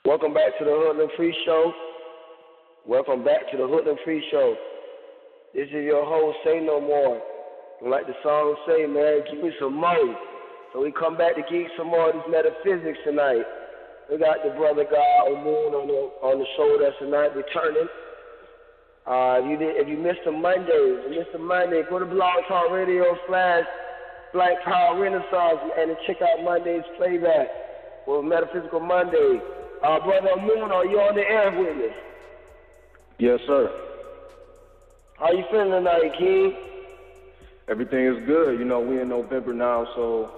Welcome back to the Hoodlum Free Show. Welcome back to the Hoodlum Free Show. This is your host, Say No More. And like the song say, man, give me some more. So we come back to give you some more of this metaphysics tonight. We got the brother God Moon on the show that's tonight returning. If you missed the Monday, go to Blog Talk Radio / Black Power Renaissance and check out Monday's playback for Metaphysical Monday. Brother Moon, are you on the air with us? Yes, sir. How you feeling tonight, King? Everything is good. You know, we in November now, so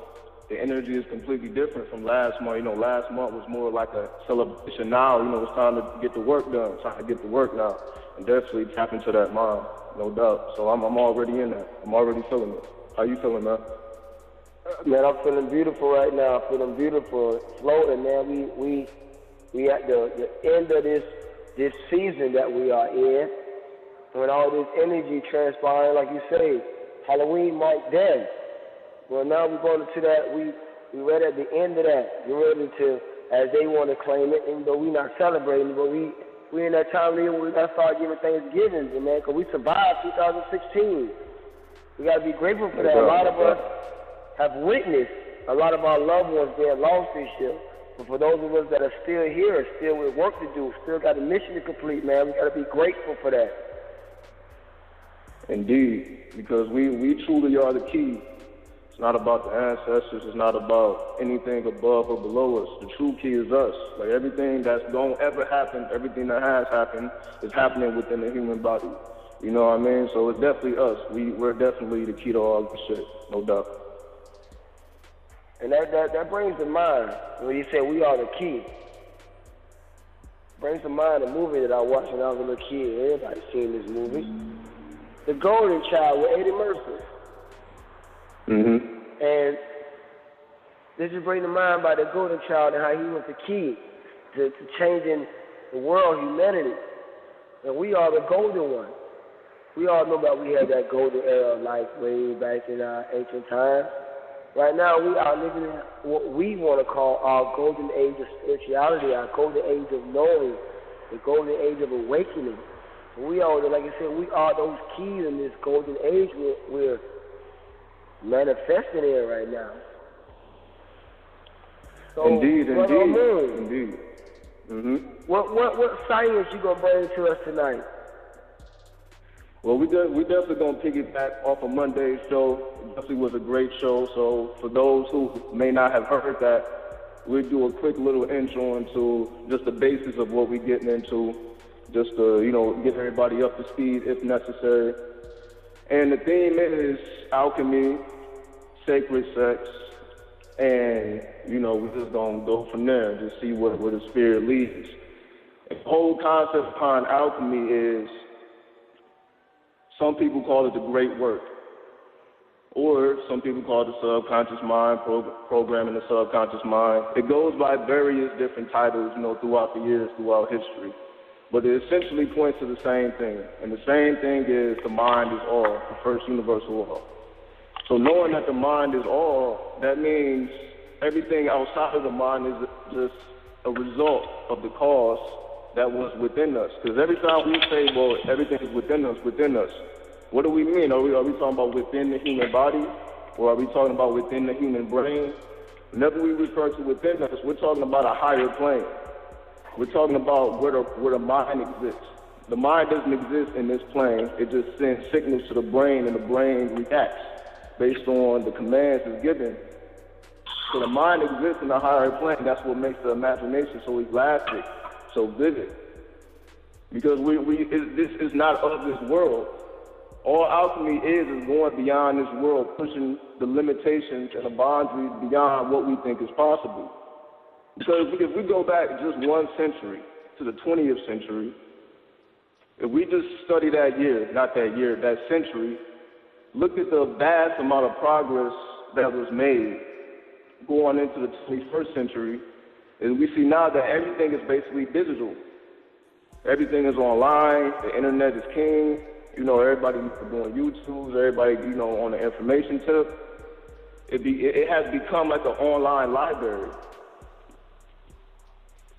the energy is completely different from last month. You know, last month was more like a celebration. Now, you know, it's time to get the work done. It's time to get the work now. And definitely tap into that mind, no doubt. So I'm already in that. I'm already feeling it. How you feeling, man? Man, I'm feeling beautiful right now. I'm feeling beautiful. Floating, man. We at the end of this season that we are in. When all this energy transpiring, like you say, Halloween might then. Well, now we're going into that. We ready at the end of that. We're ready to, as they want to claim it, even though we're not celebrating, but we in that time where we got to start giving Thanksgivings, man, because we survived 2016. We got to be grateful for that. A lot of us have witnessed a lot of our loved ones being lost this year. But for those of us that are still here, still with work to do, still got a mission to complete, man, we got to be grateful for that. Indeed, because we truly are the key. It's not about the ancestors. It's not about anything above or below us. The true key is us. Like everything that's going to ever happen, everything that has happened is happening within the human body. You know what I mean? So it's definitely us. We're definitely the key to all this shit, no doubt. And that brings to mind, when you say we are the key, brings to mind a movie that I watched when I was a little kid. Everybody's seen this movie. The Golden Child with Eddie Murphy. Mm-hmm. And this is bringing to mind by the Golden Child and how he was the key to changing the world, humanity. And we are the golden one. We all know that we had that golden era of life way back in ancient times. Right now, we are living in what we want to call our golden age of spirituality, our golden age of knowing, the golden age of awakening. We are, like I said, we are those keys in this golden age we're manifesting in right now. So, indeed. Mm-hmm. What science you gonna bring to us tonight? Well, we definitely gonna piggyback off of Monday's show. It definitely was a great show. So for those who may not have heard that, we'll do a quick little intro into just the basis of what we're getting into, just to, you know, get everybody up to speed if necessary. And the theme is alchemy, sacred sex, and, you know, we're just gonna go from there and just see where the spirit leads. The whole concept behind alchemy is, some people call it the great work, or some people call it the subconscious mind, programming the subconscious mind. It goes by various different titles, you know, throughout the years, throughout history. But it essentially points to the same thing. And the same thing is the mind is all, the first universal law. So knowing that the mind is all, that means everything outside of the mind is just a result of the cause that was within us. Because every time we say, well, everything is within us, what do we mean? Are we talking about within the human body? Or are we talking about within the human brain? Whenever we refer to within us, we're talking about a higher plane. We're talking about where the mind exists. The mind doesn't exist in this plane. It just sends signals to the brain, and the brain reacts based on the commands it's given. So the mind exists in a higher plane. That's what makes the imagination so elastic, so vivid. Because this is not of this world. All alchemy is going beyond this world, pushing the limitations and the boundaries beyond what we think is possible. Because if we go back just 1 century to the 20th century, if we just study that year, not that year, that century, look at the vast amount of progress that was made going into the 21st century, and we see now that everything is basically digital. Everything is online, the internet is king, you know, everybody doing YouTubes, everybody, you know, on the information tip. It has become like an online library.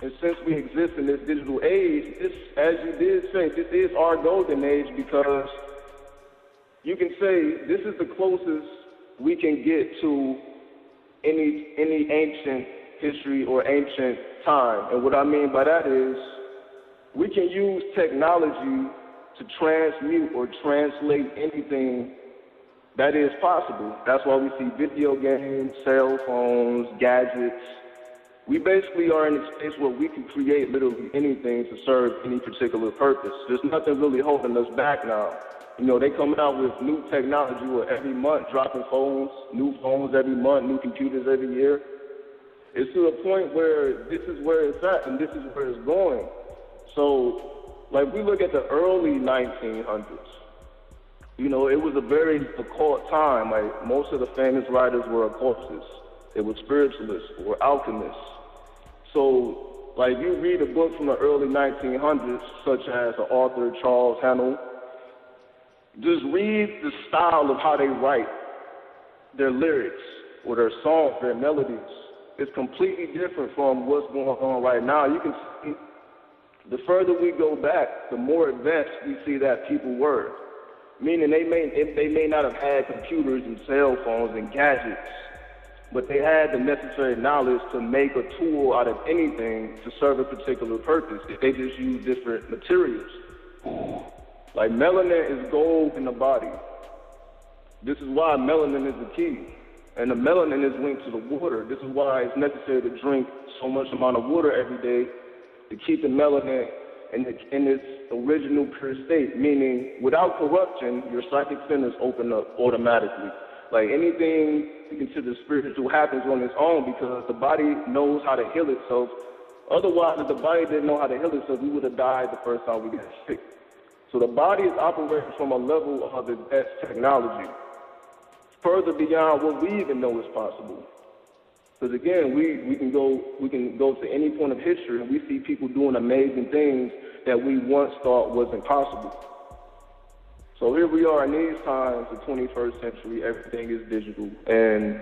And since we exist in this digital age, this, as you did say, this is our golden age, because you can say this is the closest we can get to any ancient history or ancient time. And what I mean by that is we can use technology to transmute or translate anything that is possible. That's why we see video games, cell phones, gadgets. We basically are in a space where we can create literally anything to serve any particular purpose. There's nothing really holding us back now. You know, they coming out with new technology where every month, dropping phones, new phones every month, new computers every year. It's to the point where this is where it's at and this is where it's going. So, like, we look at the early 1900s. You know, it was a very occult time. Like, most of the famous writers were occultists. They were spiritualists or alchemists. So, like, you read a book from the early 1900s, such as the author Charles Hannell, just read the style of how they write their lyrics or their songs, their melodies. It's completely different from what's going on right now. You can see the further we go back, the more advanced we see that people were. Meaning they may not have had computers and cell phones and gadgets, but they had the necessary knowledge to make a tool out of anything to serve a particular purpose. They just use different materials. Like, melanin is gold in the body. This is why melanin is the key. And the melanin is linked to the water. This is why it's necessary to drink so much amount of water every day to keep the melanin in its original pure state, meaning without corruption, your psychic centers open up automatically. Like, anything you consider spiritual happens on its own because the body knows how to heal itself. Otherwise, if the body didn't know how to heal itself, we would have died the first time we got sick. So the body is operating from a level of advanced technology, further beyond what we even know is possible. Because again, we can go to any point of history and we see people doing amazing things that we once thought wasn't possible. So here we are in these times, the 21st century, everything is digital. And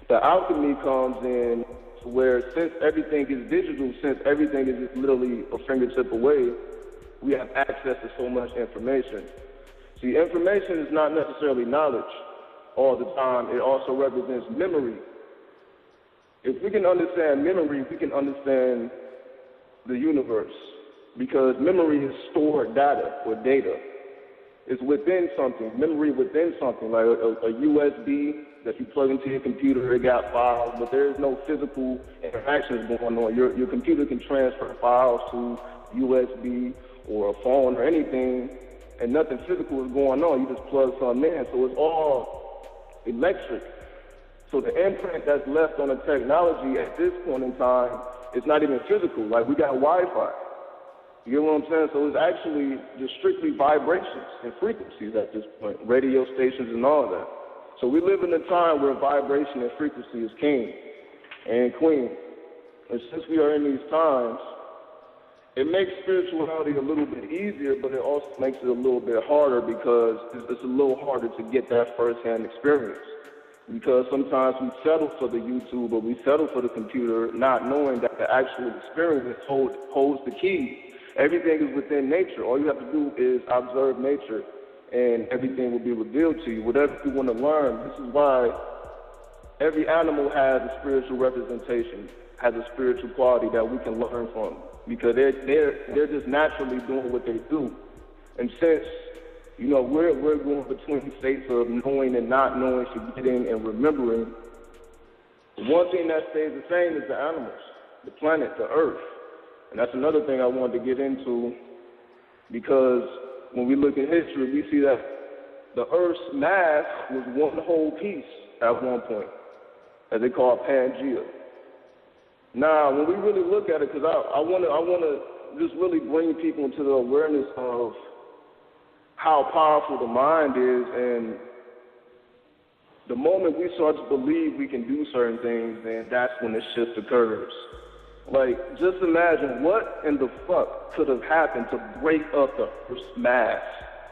the alchemy comes in to where since everything is digital, since everything is just literally a fingertip away, we have access to so much information. See, information is not necessarily knowledge all the time. It also represents memory. If we can understand memory, we can understand the universe, because memory is stored data or data. It's within something, memory within something, like a USB that you plug into your computer, it got files, but there is no physical interactions going on. Your computer can transfer files to USB or a phone or anything, and nothing physical is going on. You just plug something in, so it's all electric. So the imprint that's left on the technology at this point in time is not even physical. Like, we got Wi-Fi. You get what I'm saying? So it's actually just strictly vibrations and frequencies at this point, radio stations and all that. So we live in a time where vibration and frequency is king and queen. And since we are in these times, it makes spirituality a little bit easier, but it also makes it a little bit harder because it's a little harder to get that first-hand experience. Because sometimes we settle for the YouTube or we settle for the computer, not knowing that the actual experience holds the key. Everything is within nature. All you have to do is observe nature, and everything will be revealed to you. Whatever you want to learn, this is why every animal has a spiritual representation, has a spiritual quality that we can learn from, because they're just naturally doing what they do. And since we're going between states of knowing and not knowing, forgetting and remembering, the one thing that stays the same is the animals, the planet, the earth. And that's another thing I wanted to get into, because when we look at history, we see that the Earth's mass was one whole piece at one point, as they call Pangea. Now, when we really look at it, because I want to just really bring people into the awareness of how powerful the mind is, and the moment we start to believe we can do certain things, then that's when the shift occurs. Like, just imagine what in the fuck could have happened to break up the Earth's mass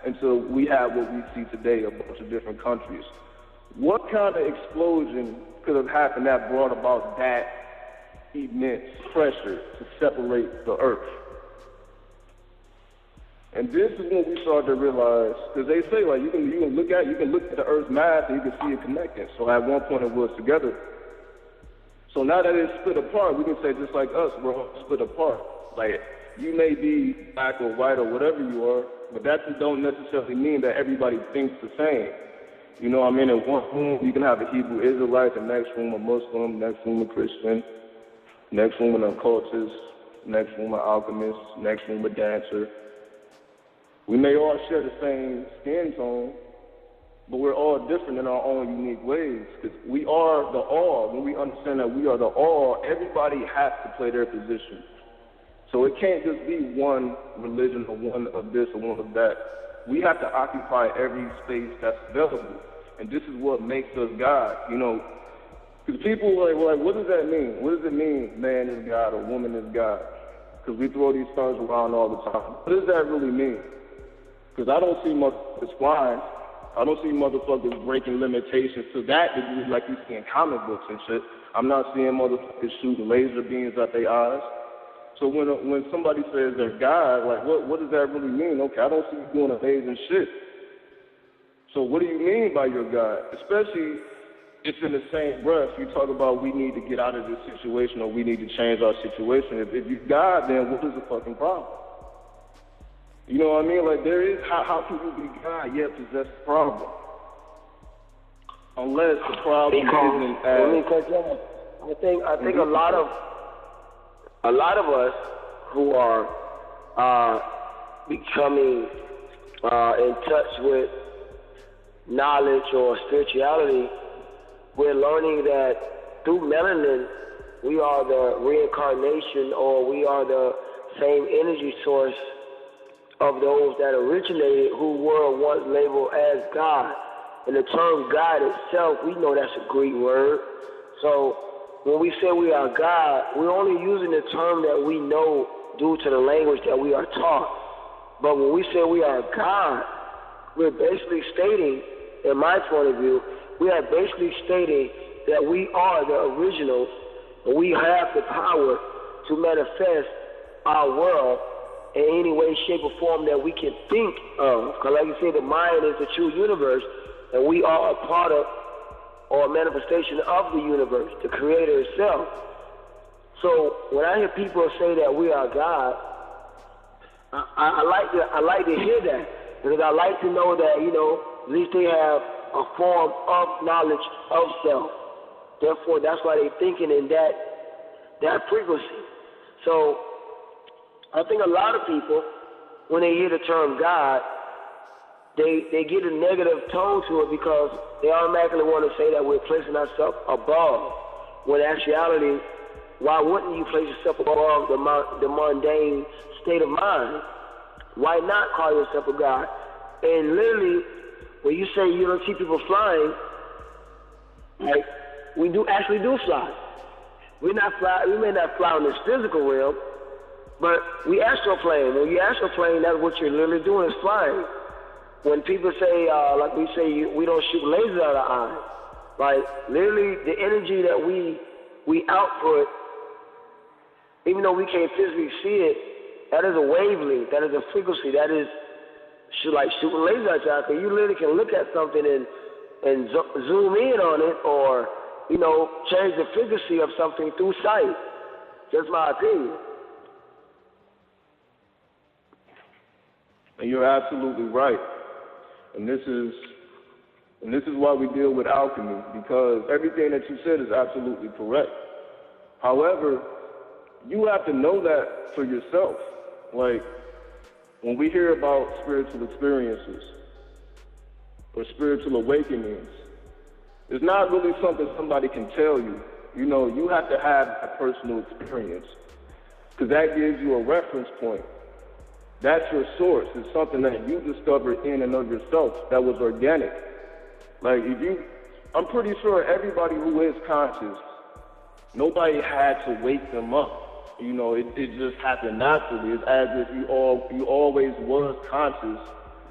until we have what we see today, a bunch of different countries. What kind of explosion could have happened that brought about that immense pressure to separate the earth. And this is when we start to realize, because they say like you can look at the Earth's mass and you can see it connecting. So at one point it was together. So now that it's split apart, we can say just like us, we're all split apart. Like you may be black or white or whatever you are, but that don't necessarily mean that everybody thinks the same. You know what I mean? In one room you can have a Hebrew Israelite, the next room a Muslim, next room a Christian, next room an occultist, next room an alchemist, next room a dancer. We may all share the same skin tone, but we're all different in our own unique ways. Because we are the all. When we understand that we are the all, everybody has to play their position. So it can't just be one religion or one of this or one of that. We have to occupy every space that's available. And this is what makes us God, you know. Because people are like, what does that mean? What does it mean man is God or woman is God? Because we throw these terms around all the time. What does that really mean? Because I don't see motherfuckers flying. I don't see motherfuckers breaking limitations to that degree like you see in comic books and shit. I'm not seeing motherfuckers shooting laser beams at their eyes. So when somebody says they're God, like what does that really mean? Okay, I don't see you doing amazing shit. So what do you mean by your God? Especially if in the same breath you talk about we need to get out of this situation or we need to change our situation. If you're God, then what is the fucking problem? You know what I mean? Like there is, how can you be God yet possess the problem? Unless the problem isn't as... I think a lot of us who are becoming in touch with knowledge or spirituality, we're learning that through melanin, we are the reincarnation or we are the same energy source of those that originated who were once labeled as God. And the term God itself, we know that's a Greek word. So when we say we are God, we're only using the term that we know due to the language that we are taught. But when we say we are God, we're basically stating, in my point of view, we are basically stating that we are the originals and we have the power to manifest our world in any way, shape, or form that we can think of. Because like you say, the mind is the true universe, and we are a part of or a manifestation of the universe, the creator itself. So when I hear people say that we are God, I like to hear that, because I like to know that, you know, at least they have a form of knowledge of self. Therefore, that's why they're thinking in that frequency. So I think a lot of people, when they hear the term God, they get a negative tone to it because they automatically want to say that we're placing ourselves above. When in actuality, why wouldn't you place yourself above the mundane state of mind? Why not call yourself a God? And literally, when you say you don't see people flying, right, we actually do fly. We may not fly in this physical realm, but we astroplane. When you astroplane, that's what you're literally doing is flying. When people say, like we say, we don't shoot lasers out of our eye, like literally the energy that we output, even though we can't physically see it, that is a wavelength, that is a frequency, that is like shooting lasers out your eye. You literally can look at something and zoom in on it, or you know, change the frequency of something through sight. Just my opinion. And you're absolutely right. And this is why we deal with alchemy, because everything that you said is absolutely correct. However, you have to know that for yourself. Like, when we hear about spiritual experiences or spiritual awakenings, it's not really something somebody can tell you. You know, you have to have a personal experience, because that gives you a reference point. That's your source. It's something that you discovered in and of yourself that was organic. Like, I'm pretty sure everybody who is conscious, nobody had to wake them up. You know, it just happened naturally. It's as if you always was conscious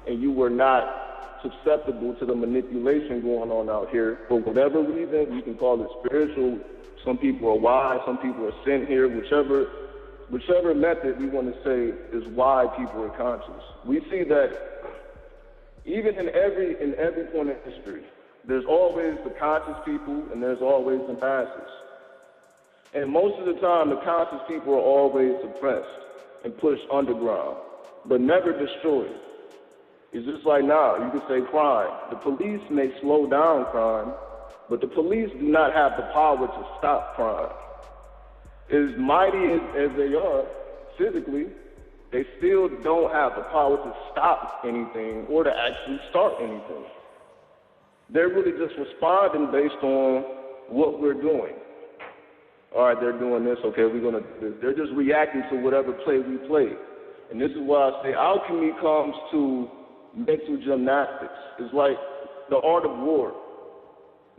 and you were not susceptible to the manipulation going on out here. For whatever reason, you can call it spiritual. Some people are wise, some people are sent here, whichever method we want to say is why people are conscious. We see that even in every point in history, there's always the conscious people and there's always the masses. And most of the time, the conscious people are always suppressed and pushed underground, but never destroyed. It's just like now, you could say crime. The police may slow down crime, but the police do not have the power to stop crime. As mighty as they are physically, they still don't have the power to stop anything or to actually start anything. They're really just responding based on what we're doing. All right, they're doing this, okay, we're going to do this. They're just reacting to whatever play we play. And this is why I say alchemy comes to mental gymnastics. It's like the art of war.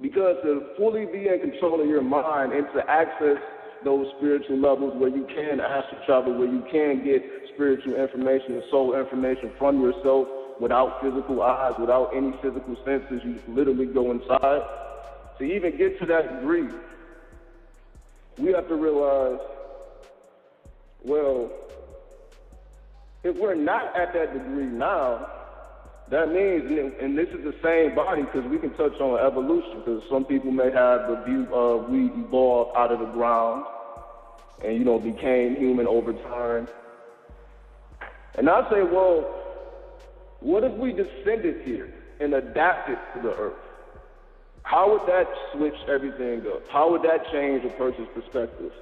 Because to fully be in control of your mind and to access those spiritual levels where you can astral travel, where you can get spiritual information and soul information from yourself without physical eyes, without any physical senses, you literally go inside. To even get to that degree, we have to realize, well, if we're not at that degree now, that means, and this is the same body, because we can touch on evolution, because some people may have the view of we evolved out of the ground and, became human over time. And I say, well, what if we descended here and adapted to the earth? How would that switch everything up? How would that change a person's perspective?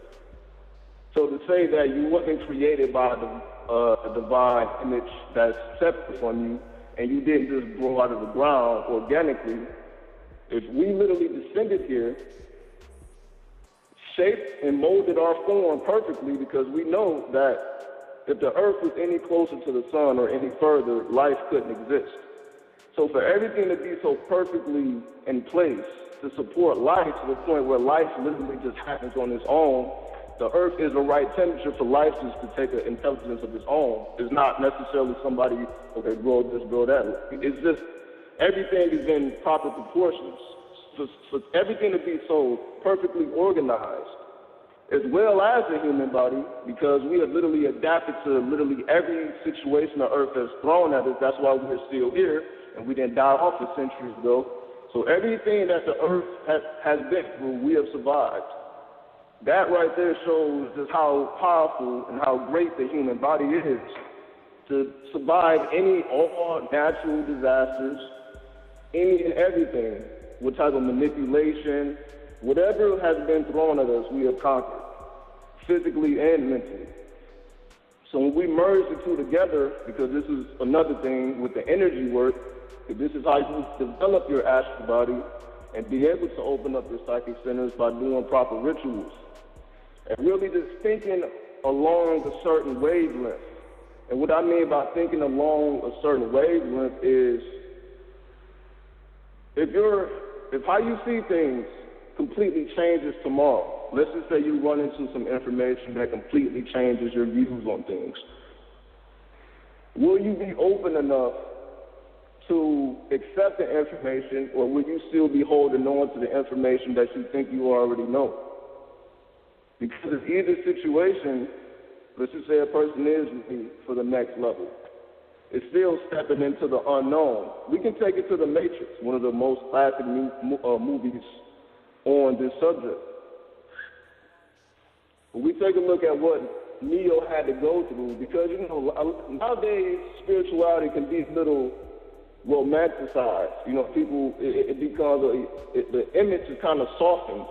So to say that you wasn't created by the divine image that's separate from you, and you didn't just grow out of the ground organically, if we literally descended here, shaped and molded our form perfectly, because we know that if the earth was any closer to the sun or any further, life couldn't exist. So for everything to be so perfectly in place to support life to the point where life literally just happens on its own, the earth is the right temperature for life just to take an intelligence of its own. It's not necessarily somebody, okay, grow this, grow that. It's just everything is in proper proportions. For everything to be so perfectly organized, as well as the human body, because we have literally adapted to literally every situation the earth has thrown at us. That's why we're still here, and we didn't die off for centuries ago. So everything that the earth has been through, we have survived. That right there shows just how powerful and how great the human body is to survive all natural disasters, any and everything, what type of manipulation, whatever has been thrown at us, we have conquered, physically and mentally. So when we merge the two together, because this is another thing with the energy work, this is how you develop your astral body and be able to open up your psychic centers by doing proper rituals. And really just thinking along a certain wavelength. And what I mean by thinking along a certain wavelength is if how you see things completely changes tomorrow. Let's just say you run into some information that completely changes your views on things. Will you be open enough to accept the information, or will you still be holding on to the information that you think you already know? Because in either situation, let's just say a person is ready for the next level, it's still stepping into the unknown. We can take it to The Matrix, one of the most classic movies on this subject. When we take a look at what Neo had to go through, because, nowadays spirituality can be a little romanticized. People, it becomes, the image is kind of softened.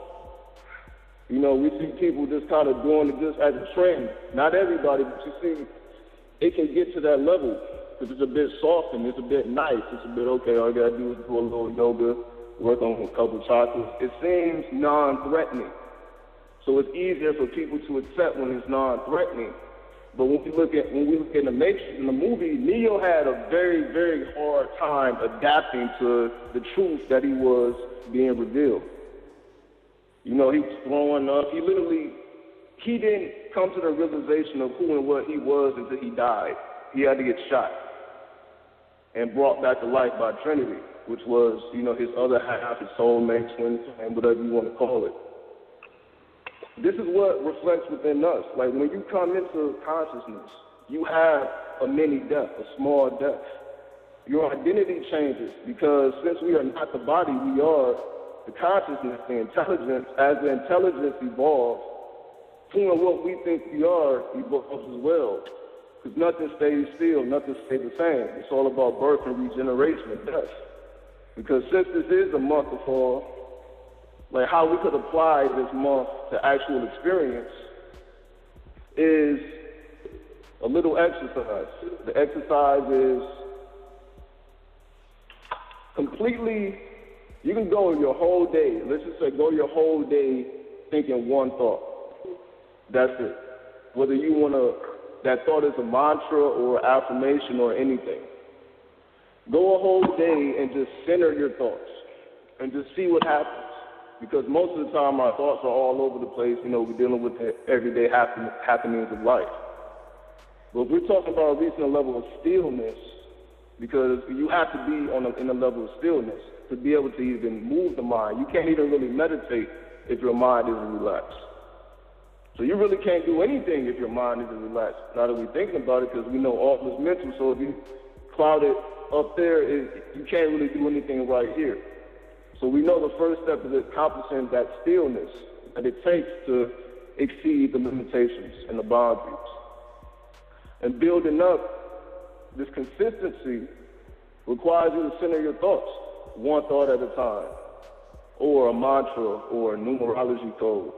We see people just kind of doing it just as a trend. Not everybody, but you see, it can get to that level because it's a bit softened, it's a bit nice, it's a bit, okay, all you gotta do is do a little yoga, work on a couple chakras. It seems non-threatening. So it's easier for people to accept when it's non-threatening. But when we look in The Matrix, in the movie, Neo had a very, very hard time adapting to the truth that he was being revealed. He was throwing up. He didn't come to the realization of who and what he was until he died. He had to get shot. and brought back to life by Trinity, which was, his other half, his soulmate, twin flame, whatever you want to call it. This is what reflects within us. Like when you come into consciousness, you have a mini death, a small death. Your identity changes because since we are not the body, we are the consciousness, the intelligence. As the intelligence evolves, seeing what we think we are evolves as well. Because nothing stays still, nothing stays the same. It's all about birth and regeneration and death. Because since this is a month of fall, like how we could apply this month to actual experience is a little exercise. The exercise is completely, you can go your whole day, let's just say go your whole day thinking one thought. That's it. Whether you want to, that thought is a mantra or affirmation or anything. Go a whole day and just center your thoughts and just see what happens. Because most of the time our thoughts are all over the place, we're dealing with the everyday happenings of life. But if we're talking about reaching a level of stillness, because you have to be in a level of stillness to be able to even move the mind. You can't even really meditate if your mind isn't relaxed. So you really can't do anything if your mind isn't relaxed. Now that we're thinking about it, because we know all is mental, so if you cloud it up there, you can't really do anything right here. So we know the first step is accomplishing that stillness that it takes to exceed the limitations and the boundaries. And building up this consistency requires you to center your thoughts, one thought at a time, or a mantra, or a numerology code.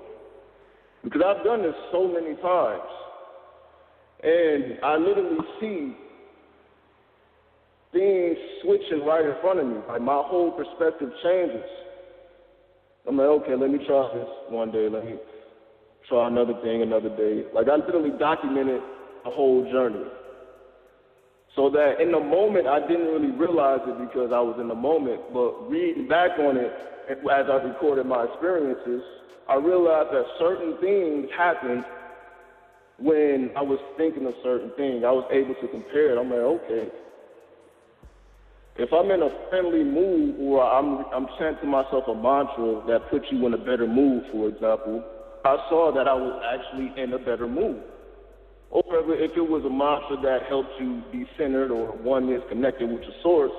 Because I've done this so many times, and I literally see things switching right in front of me. Like my whole perspective changes. I'm like, okay, let me try this one day, let me try another thing another day. Like I literally documented the whole journey. So that in the moment, I didn't really realize it because I was in the moment, but reading back on it as I recorded my experiences, I realized that certain things happened when I was thinking a certain thing. I was able to compare it. I'm like, okay, if I'm in a friendly mood or I'm chanting myself a mantra that puts you in a better mood, for example, I saw that I was actually in a better mood. Or if it was a mantra that helped you be centered or oneness connected with your source,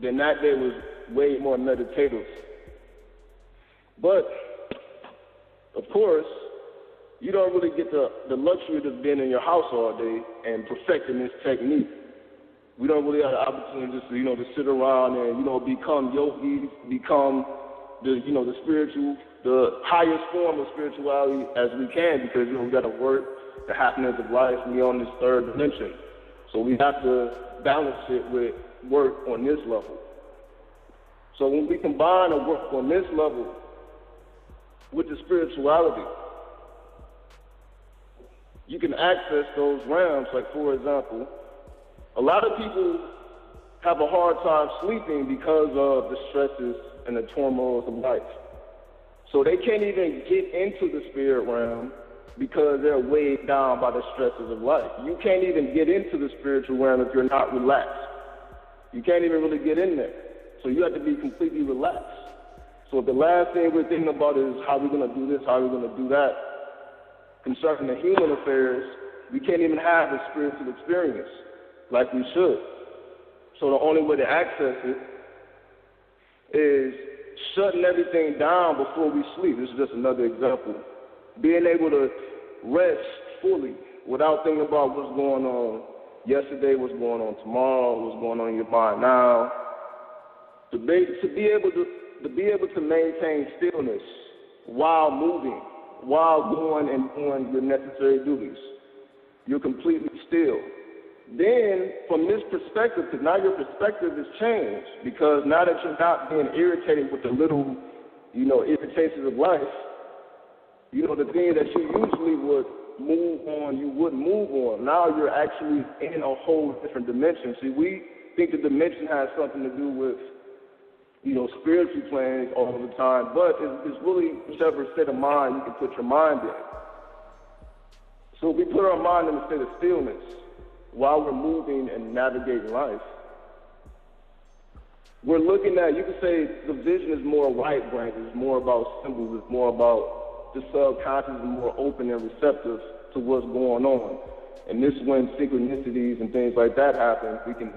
then that day was way more meditative. But, of course, you don't really get the luxury of being in your house all day and perfecting this technique. We don't really have the opportunity just to, to sit around and, become yogis, become the spiritual, the highest form of spirituality as we can because, we got to work the happenings of life. We're on this third dimension. So we have to balance it with work on this level. So when we combine a work on this level with the spirituality, you can access those realms. Like, for example, a lot of people have a hard time sleeping because of the stresses and the turmoils of life. So they can't even get into the spirit realm because they're weighed down by the stresses of life. You can't even get into the spiritual realm if you're not relaxed. You can't even really get in there. So you have to be completely relaxed. So the last thing we're thinking about is how we're going to do this, how we're going to do that. Concerning the human affairs, we can't even have a spiritual experience like we should. So the only way to access it is shutting everything down before we sleep. This is just another example. Being able to rest fully without thinking about what's going on yesterday, what's going on tomorrow, what's going on in your mind now. To be able to maintain stillness while moving, while going and doing your necessary duties. You're completely still. Then, from this perspective, because now your perspective has changed, because now that you're not being irritated with the little, irritations of life, the thing that you usually would move on, you wouldn't move on. Now you're actually in a whole different dimension. See, we think the dimension has something to do with, spiritual planes all the time, but it's really whichever state of mind you can put your mind in. So if we put our mind in a state of stillness while we're moving and navigating life, we're looking at, you could say the vision is more right brain, it's more about symbols, it's more about the subconscious is more open and receptive to what's going on. And this is when synchronicities and things like that happen, we can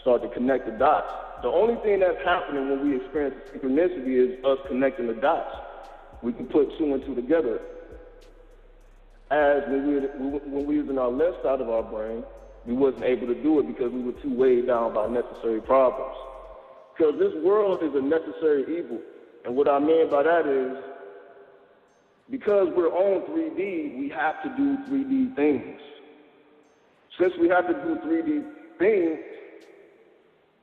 start to connect the dots. The only thing that's happening when we experience synchronicity is us connecting the dots. We can put two and two together. As when we was in our left side of our brain, we wasn't able to do it because we were too weighed down by necessary problems. Because this world is a necessary evil. And what I mean by that is, because we're on 3D, we have to do 3D things. Since we have to do 3D things,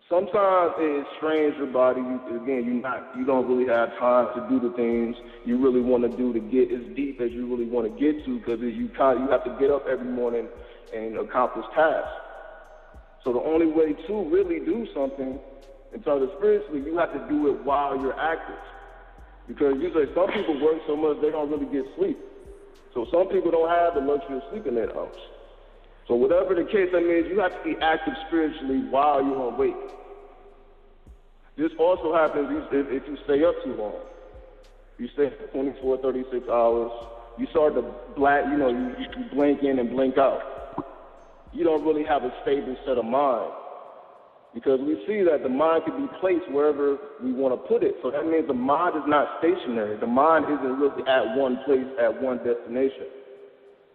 sometimes it strains your body. You don't really have time to do the things you really want to do to get as deep as you really want to get to, because you have to get up every morning and accomplish tasks. So the only way to really do something in terms of spiritually, you have to do it while you're active. Because usually some people work so much they don't really get sleep. So some people don't have the luxury of sleeping that house. So whatever the case, that means you have to be active spiritually while you're awake. This also happens if you stay up too long. You stay 24, 36 hours. You start to you blink in and blink out. You don't really have a stable set of mind. Because we see that the mind can be placed wherever we want to put it. So that means the mind is not stationary. The mind isn't really at one place, at one destination.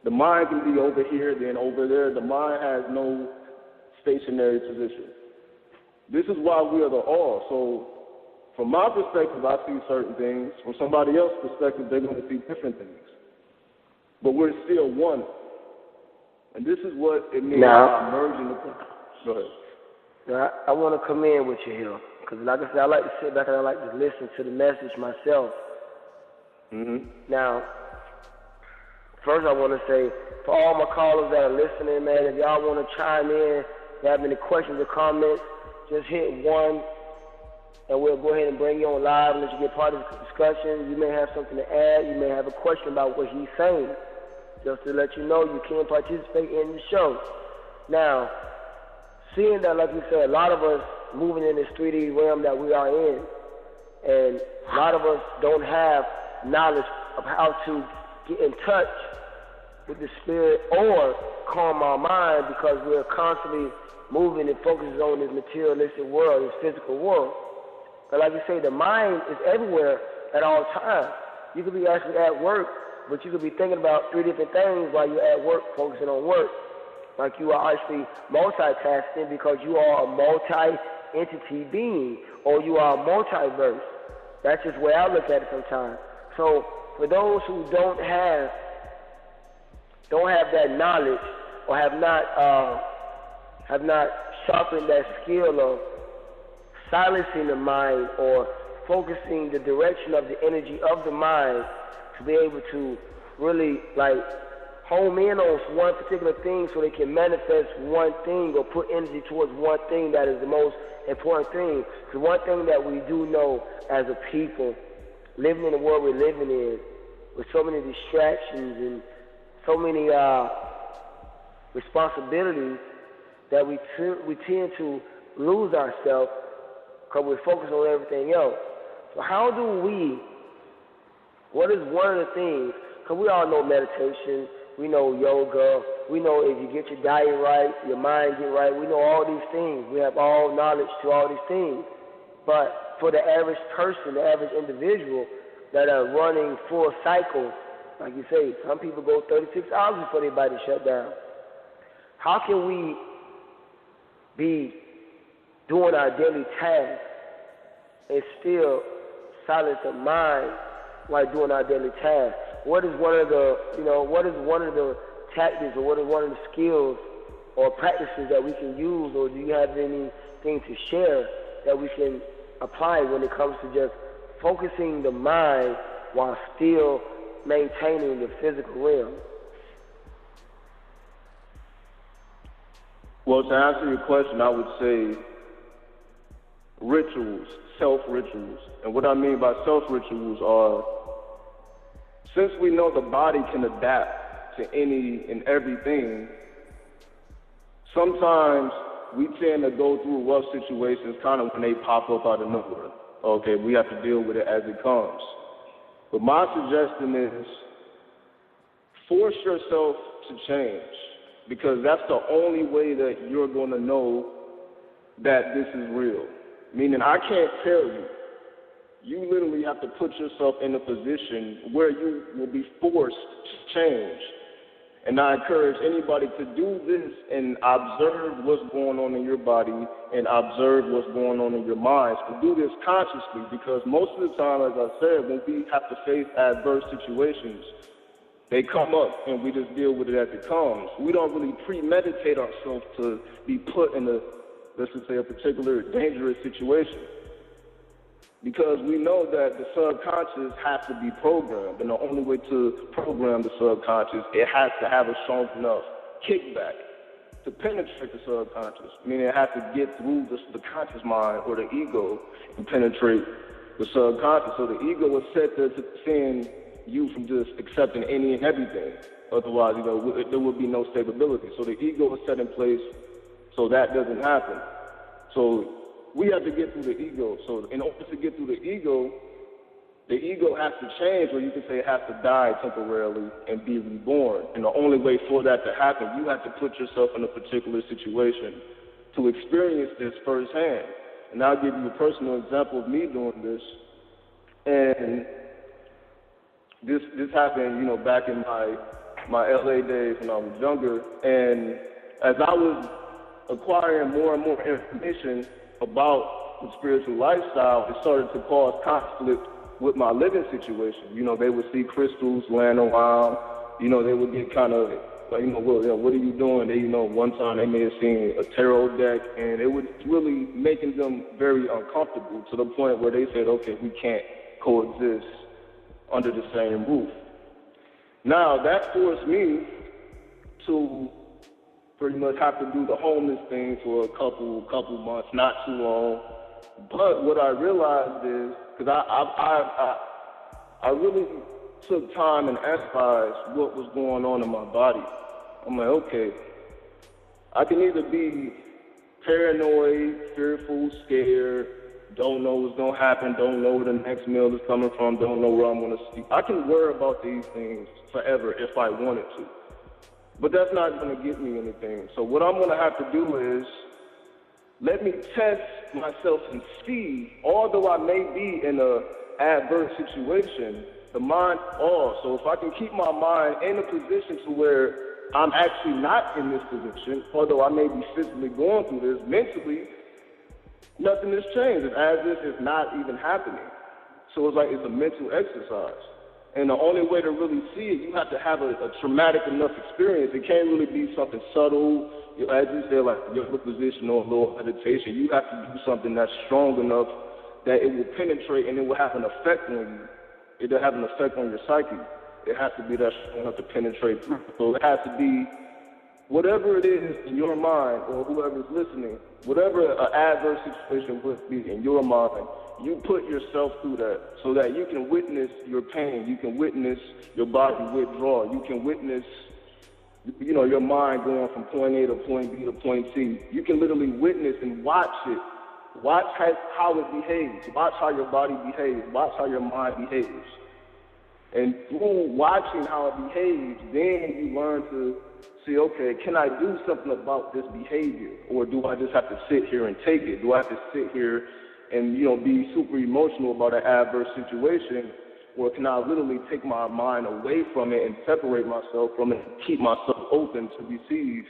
The mind can be over here, then over there. The mind has no stationary position. This is why we are the all. So from my perspective, I see certain things. From somebody else's perspective, they're going to see different things. But we're still one. And this is what it means by merging the... Go ahead. Now, I want to come in with you here, because like I said, I like to sit back and I like to listen to the message myself. Mm-hmm. Now, first I want to say, for all my callers that are listening, man, if y'all want to chime in, if you have any questions or comments, just hit 1, and we'll go ahead and bring you on live and let you get part of the discussion. You may have something to add. You may have a question about what he's saying. Just to let you know, you can participate in the show. Now, seeing that, like you said, a lot of us moving in this 3D realm that we are in, and a lot of us don't have knowledge of how to get in touch with the spirit or calm our mind, because we're constantly moving and focusing on this materialistic world, this physical world. But like you say, the mind is everywhere at all times. You could be actually at work, but you could be thinking about 3 different things while you're at work, focusing on work. Like you are actually multitasking because you are a multi-entity being, or you are a multiverse. That's just the way I look at it sometimes. So for those who don't have that knowledge, or have not sharpened that skill of silencing the mind or focusing the direction of the energy of the mind to be able to really home in on one particular thing so they can manifest one thing or put energy towards one thing that is the most important thing. Because one thing that we do know as a people, living in the world we're living in, with so many distractions and so many responsibilities, that we tend to lose ourselves because we're focused on everything else. So how do what is one of the things, because we all know meditation, we know yoga, we know if you get your diet right, your mind get right, we know all these things. We have all knowledge to all these things. But for the average person, the average individual that are running full cycle, like you say, some people go 36 hours before their body shut down. How can we be doing our daily tasks and still silence the mind while doing our daily tasks? What is one of the tactics, or what is one of the skills or practices that we can use, or do you have anything to share that we can apply when it comes to just focusing the mind while still maintaining the physical realm? Well, to answer your question, I would say rituals, self-rituals. And what I mean by self-rituals are, since we know the body can adapt to any and everything, sometimes we tend to go through rough situations kind of when they pop up out of nowhere. Okay, we have to deal with it as it comes. But my suggestion is force yourself to change, because that's the only way that you're going to know that this is real. Meaning, I can't tell you. You literally have to put yourself in a position where you will be forced to change. And I encourage anybody to do this and observe what's going on in your body and observe what's going on in your minds. To do this consciously, because most of the time, as I said, when we have to face adverse situations, they come up and we just deal with it as it comes. We don't really premeditate ourselves to be put in a, let's just say, a particular dangerous situation. Because we know that the subconscious has to be programmed, and the only way to program the subconscious, it has to have a strong enough kickback to penetrate the subconscious. Meaning it has to get through the conscious mind or the ego and penetrate the subconscious. So the ego is set there to seeing you from just accepting any and everything. Otherwise, there would be no stability. So the ego is set in place so that doesn't happen. So we have to get through the ego. So in order to get through the ego has to change, or you can say it has to die temporarily and be reborn. And the only way for that to happen, you have to put yourself in a particular situation to experience this firsthand. And I'll give you a personal example of me doing this. And this happened, back in my LA days when I was younger. And as I was acquiring more and more information about the spiritual lifestyle, it started to cause conflict with my living situation. They would see crystals laying around. They would get kind of like, what are you doing? One time they may have seen a tarot deck, and it was really making them very uncomfortable to the point where they said, okay, we can't coexist under the same roof. Now, that forced me to pretty much have to do the homeless thing for a couple months, not too long. But what I realized is, because I really took time and analyzed what was going on in my body. I'm like, okay, I can either be paranoid, fearful, scared, don't know what's going to happen, don't know where the next meal is coming from, don't know where I'm going to sleep. I can worry about these things forever if I wanted to. But that's not going to get me anything. So what I'm going to have to do is let me test myself and see, although I may be in an adverse situation, the mind, so if I can keep my mind in a position to where I'm actually not in this position, although I may be physically going through this, mentally, nothing has changed. It's as if it's not even happening. So it's like it's a mental exercise. And the only way to really see it, you have to have a traumatic enough experience. It can't really be something subtle. As you said, like yoga position or a little meditation, you have to do something that's strong enough that it will penetrate and it will have an effect on you. It will have an effect on your psyche. It has to be that strong enough to penetrate through. So it has to be whatever it is in your mind or whoever's listening, whatever an adverse situation would be in your mind, you put yourself through that so that you can witness your pain. You can witness your body withdraw. You can witness, your mind going from point A to point B to point C. You can literally witness and watch it. Watch how it behaves. Watch how your body behaves. Watch how your mind behaves. And through watching how it behaves, then you learn to see, okay, can I do something about this behavior? Or do I just have to sit here and take it? Do I have to sit here and, be super emotional about an adverse situation? Or can I literally take my mind away from it and separate myself from it and keep myself open to receive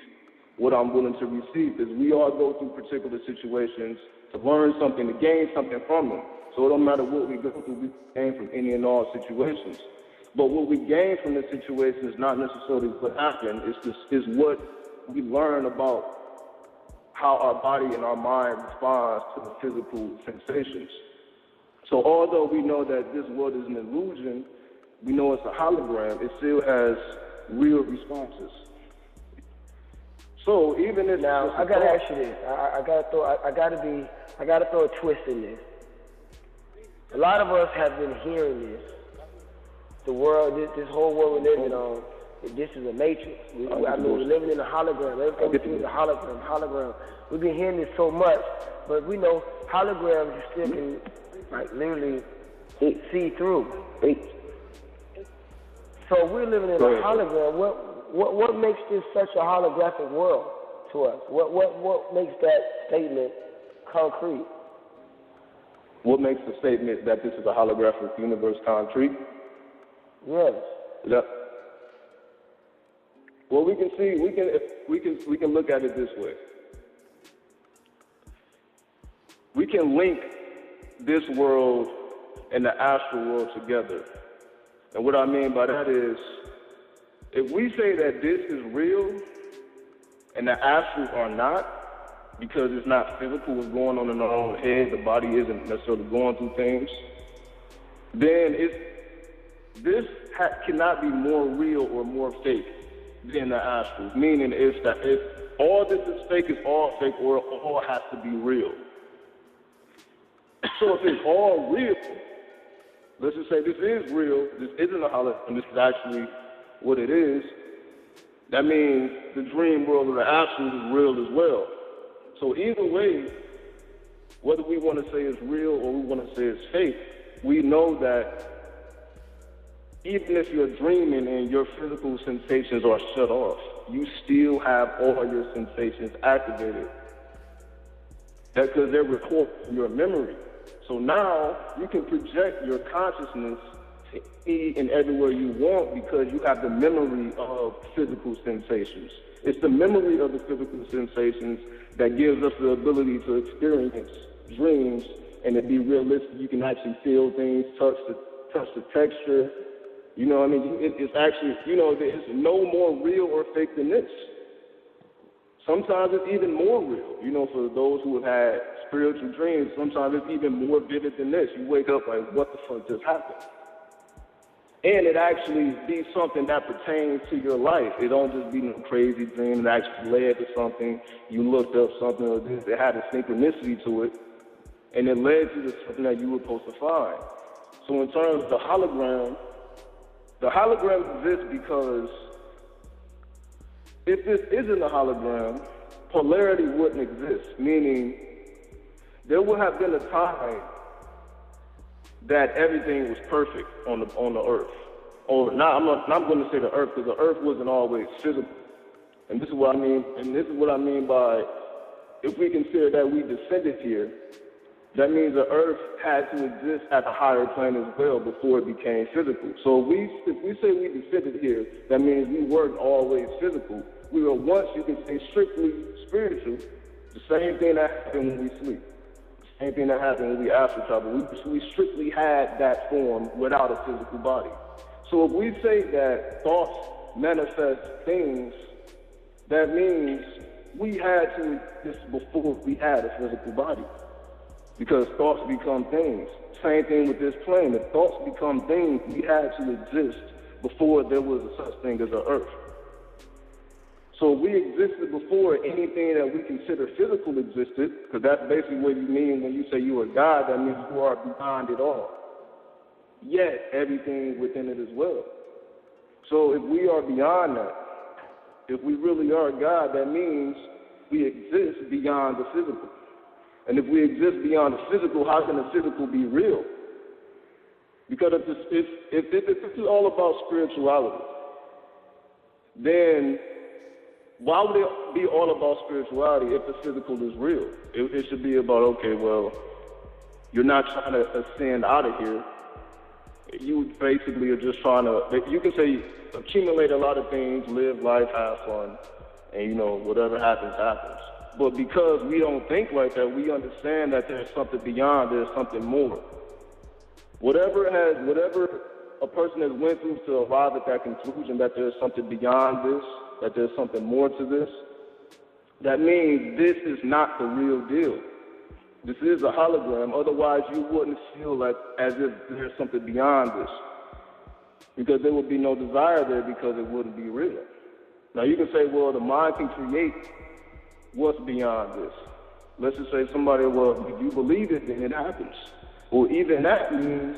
what I'm willing to receive? Because we all go through particular situations to learn something, to gain something from them. So it don't matter what we go through, we gain from any and all situations. But what we gain from the situation is not necessarily what happened. It's what we learn about how our body and our mind responds to the physical sensations. So although we know that this world is an illusion, we know it's a hologram, it still has real responses. So even if now, I gotta ask you this. I gotta throw a twist in this. A lot of us have been hearing this. The world, this whole world we're living on, this is a matrix. I mean, we're living in a hologram. Everything we see is a hologram. We've been hearing this so much, but we know holograms you still can, like, literally see through. So we're living in a hologram. What makes this such a holographic world to us? What makes that statement concrete? What makes the statement that this is a holographic universe concrete? Yes. Well, we can see, we can look at it this way. We can link this world and the astral world together. And what I mean by that is, if we say that this is real and the astrals are not, because it's not physical, it's going on in our own head, the body isn't necessarily going through things, then this cannot be more real or more fake than the astrals. Meaning, if all this is fake, it's all fake, or it all has to be real. So if it's all real, let's just say this is real, this isn't a hologram, this is actually what it is, that means the dream world of the astrals is real as well. So either way, whether we want to say it's real or we want to say it's fake, we know that even if you're dreaming and your physical sensations are shut off, you still have all your sensations activated. That's because they're recorded in your memory. So now you can project your consciousness to any and everywhere you want because you have the memory of physical sensations. It's the memory of the physical sensations that gives us the ability to experience dreams and to be realistic. You can actually feel things, touch the texture. You know what I mean? It's actually, you know, there's no more real or fake than this. Sometimes it's even more real. You know, for those who have had spiritual dreams, sometimes it's even more vivid than this. You wake up like, what the fuck just happened? And it actually be something that pertains to your life. It don't just be no crazy dream. It actually led to something. You looked up something or this. It had a synchronicity to it. And it led you to something that you were supposed to find. So in terms of the hologram exists because if this isn't a hologram, polarity wouldn't exist, meaning there would have been a time that everything was perfect on the earth. Or I'm not going to say the earth, because the earth wasn't always physical. And this is what I mean by, if we consider that we descended here, that means the earth had to exist at a higher plane as well before it became physical. So if we say we descended here, that means we weren't always physical. We were once, you can say, strictly spiritual. The same thing that happened when we sleep. The same thing that happened when we astral travel. We strictly had that form without a physical body. So if we say that thoughts manifest things, that means we had to exist before we had a physical body. Because thoughts become things. Same thing with this plane. If thoughts become things, we had to exist before there was a such thing as an earth. So we existed before anything that we consider physical existed, because that's basically what you mean when you say you are God. That means you are beyond it all. Yet everything within it as well. So if we are beyond that, if we really are God, that means we exist beyond the physical. And if we exist beyond the physical, how can the physical be real? Because if this is all about spirituality, then why would it be all about spirituality if the physical is real? It should be about, okay, well, you're not trying to ascend out of here. You basically are just trying to, you can say, accumulate a lot of things, live life, have fun, and, you know, whatever happens, happens. But because we don't think like that, we understand that there's something beyond, there's something more. Whatever a person has went through to arrive at that conclusion that there's something beyond this, that there's something more to this, that means this is not the real deal. This is a hologram, otherwise you wouldn't feel like as if there's something beyond this. Because there would be no desire there because it wouldn't be real. Now you can say, well, the mind can create what's beyond this. Let's just say somebody, well, if you believe it, then it happens. Well, even that means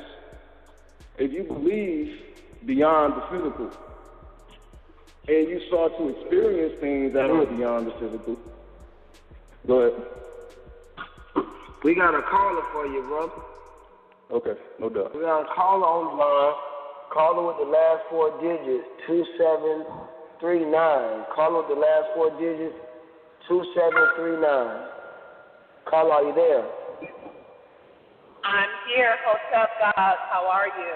if you believe beyond the physical, and you start to experience things that are beyond the physical. Go ahead. We got a caller for you, brother. Okay, no doubt. We got a caller on the line. Caller with the last 4 digits, 2739. Caller with the last 4 digits, 2739. Caller, are you there? I'm here. What's up, guys? How are you?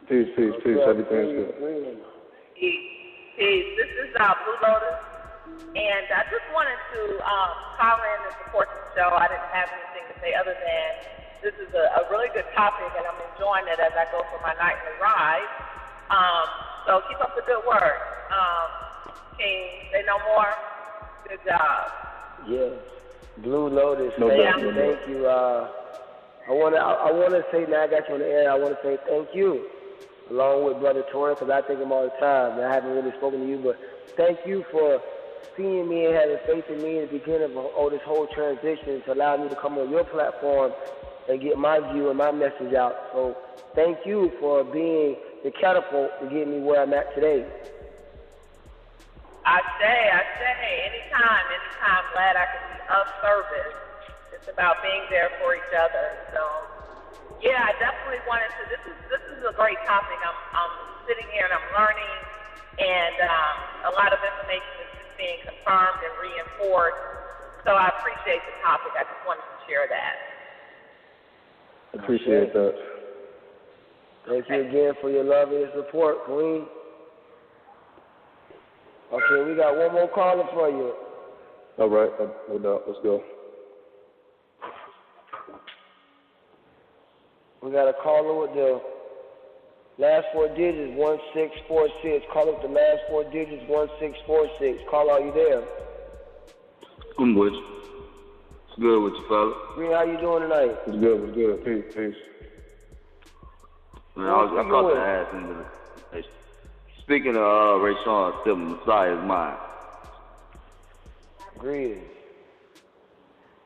Peace. Everything's good. Peace. This is Blue Lotus, and I just wanted to call in and support the show. I didn't have anything to say other than this is a really good topic, and I'm enjoying it as I go for my nightly ride. So keep up the good work. King, say no more. Good job. Yes. Blue Lotus, thank you. I want to say, now I got you on the air, I want to say thank you, along with Brother Torrance, because I think him all the time. I haven't really spoken to you, but thank you for seeing me and having faith in me in the beginning of this whole transition to allow me to come on your platform and get my view and my message out. So thank you for being the catapult to get me where I'm at today. I say, anytime, glad I can be of service. It's about being there for each other. So, yeah, I definitely wanted to. This is a great topic. I'm sitting here and I'm learning, and a lot of information is just being confirmed and reinforced. So I appreciate the topic. I just wanted to share that. Appreciate that. Thank you again for your love and your support, Queen. Okay, we got one more caller for you. All right, no doubt. Let's go. We got a caller with the last 4 digits, 1646. Caller with the last 4 digits, 1646. Caller, are you there? I'm with you. It's good with you, fella. Green, how you doing tonight? It's good. Peace. Man, I caught the ass into the... Speaking of Ray Sean, still Messiah's mind. Greetings.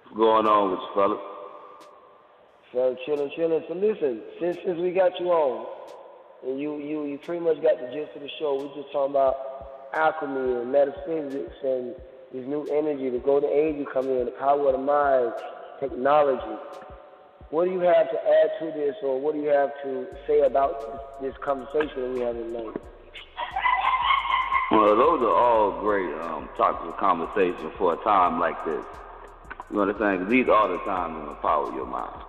What's going on with you, fella? So chilling. So listen, since we got you on, and you pretty much got the gist of the show, we just talking about alchemy and metaphysics and this new energy, the golden age you come in, the power of the mind, technology. What do you have to add to this, or what do you have to say about this conversation that we have tonight? Well, those are all great topics of conversation for a time like this. You understand? 'Cause these are the times to empower your mind.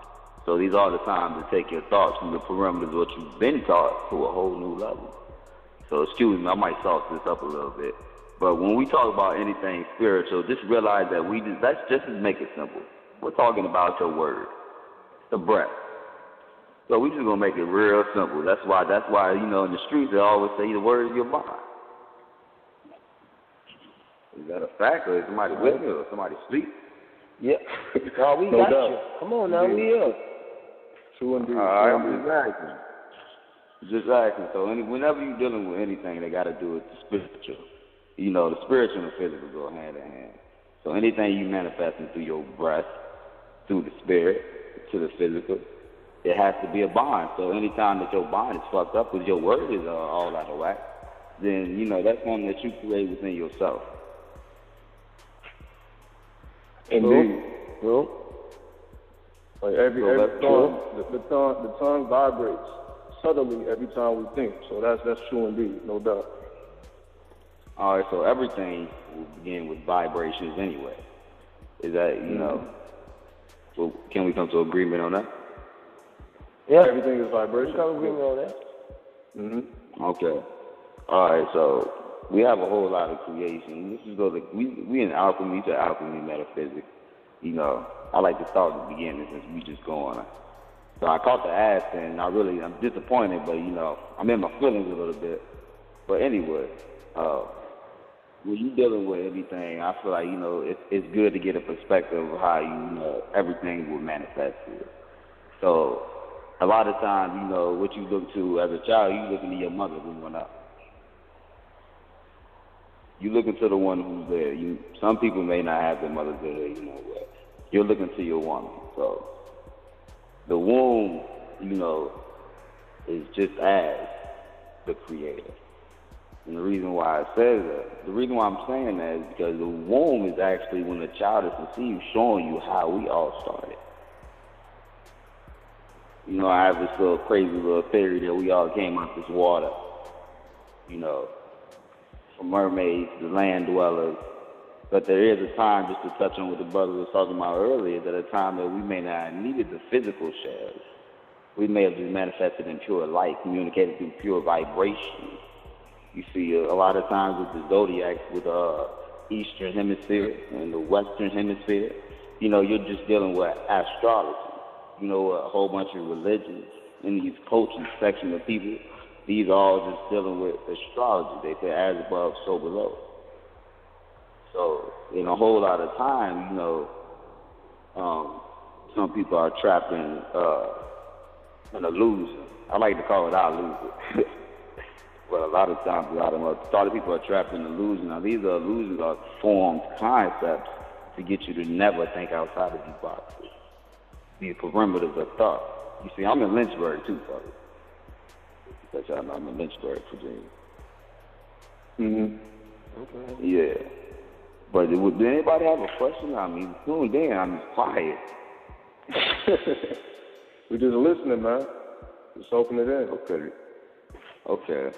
So these are the times to take your thoughts from the perimeters of what you've been taught to a whole new level. So excuse me, I might sauce this up a little bit. But when we talk about anything spiritual, just realize that let's just make it simple. We're talking about your word, the breath. So we just gonna make it real simple. That's why in the streets they always say the word is your mind. Is that a fact, or is somebody with me, or somebody asleep? Yeah. No, we got you. Come on now, we up. True indeed. I'm just asking. So whenever you're dealing with anything, they got to do with the spiritual. The spiritual and the physical go hand in hand. So anything you manifesting through your breath, through the spirit, to the physical, it has to be a bond. So anytime that your bond is fucked up because your word is all out of whack, then, that's something that you create within yourself. Indeed. Well, like every tongue, the tongue vibrates subtly every time we think. So that's true indeed, no doubt. All right, so everything will begin with vibrations anyway. Is that, so can we come to agreement on that? Yeah. Everything is vibration. We come to agreement on that. Mm-hmm. Okay. All right, so we have a whole lot of creation. This is we in alchemy, to alchemy metaphysics. I like to start at the beginning since we just going. So I caught the ass and I'm disappointed, but I'm in my feelings a little bit. But anyway, when you're dealing with anything, I feel like, it's good to get a perspective of how, everything will manifest here. So a lot of times, what you look to as a child, you looking to your mother growing up. You looking to the one who's there. Some people may not have their mothers there, but you're looking to your woman. So the womb, is just as the creator. And the reason why I says that, the reason why I'm saying that is because the womb is actually when the child is conceived, showing you how we all started. You know, I have this little crazy little theory that we all came out this water. You know, from mermaids to land dwellers. But there is a time, just to touch on what the brother was talking about earlier, that a time that we may not have needed the physical shells. We may have just manifested in pure light, communicated through pure vibration. You see, a lot of times with the zodiac, with the Eastern Hemisphere and the Western Hemisphere, you know, you're just dealing with astrology. You know, a whole bunch of religions and these cultures, section of people, these are all just dealing with astrology. They say as above, so below. So, in a whole lot of time, you know, some people are trapped in an illusion. I like to call it illusion. But a lot of times, a lot of people are trapped in illusion. Now, these are illusions are formed concepts to get you to never think outside of these boxes. These perimeters of thought. You see, I'm in Lynchburg too, brother. That's how I know I'm in Lynchburg, Virginia. Okay. Yeah. But did anybody have a question? I mean, tuned in, I'm just quiet. We're just listening, man. Just open it in. Okay.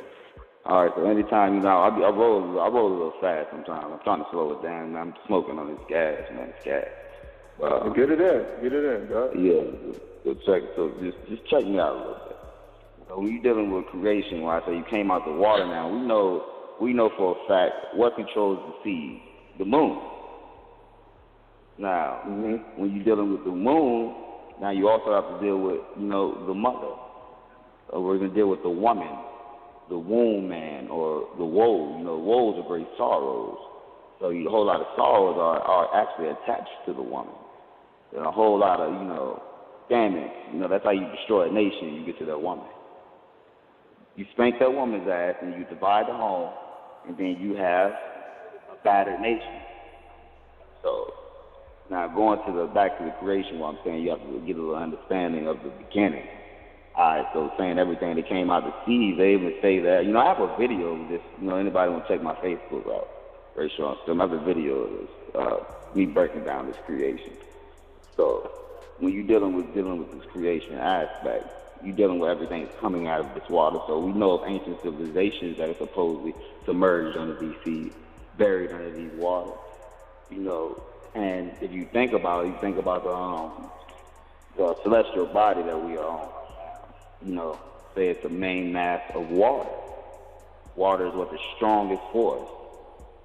All right, so anytime, you know, I roll a little fast sometimes. I'm trying to slow it down. I'm smoking on this gas, man. It's gas. Get it in, God. Yeah, so just check me out a little bit. So when you're dealing with creation, when I say you came out the water now, we know for a fact what controls the seed, the moon. Now, when you're dealing with the moon, now you also have to deal with, you know, the mother. So we're going to deal with the woman, the womb man, or the woe. You know, woes are great sorrows. So a whole lot of sorrows are actually attached to the woman. And a whole lot of, you know, damage. You know, that's how you destroy a nation. You get to that woman. You spank that woman's ass, and you divide the home, and then you have a battered nation. So now going back to the creation, what I'm saying, you have to get a little understanding of the beginning. All right, so saying everything that came out of the seeds, they even say that. You know, I have a video of this. You know, anybody want to check my Facebook out? Very sure. So I have a video of this, me breaking down this creation. So when you're dealing with this creation aspect, you're dealing with everything that's coming out of this water. So we know of ancient civilizations that are supposedly submerged under these seas, buried under these waters. You know, and if you think about it, you think about the celestial body that we are on. You know, say it's the main mass of water. Water is what the strongest force.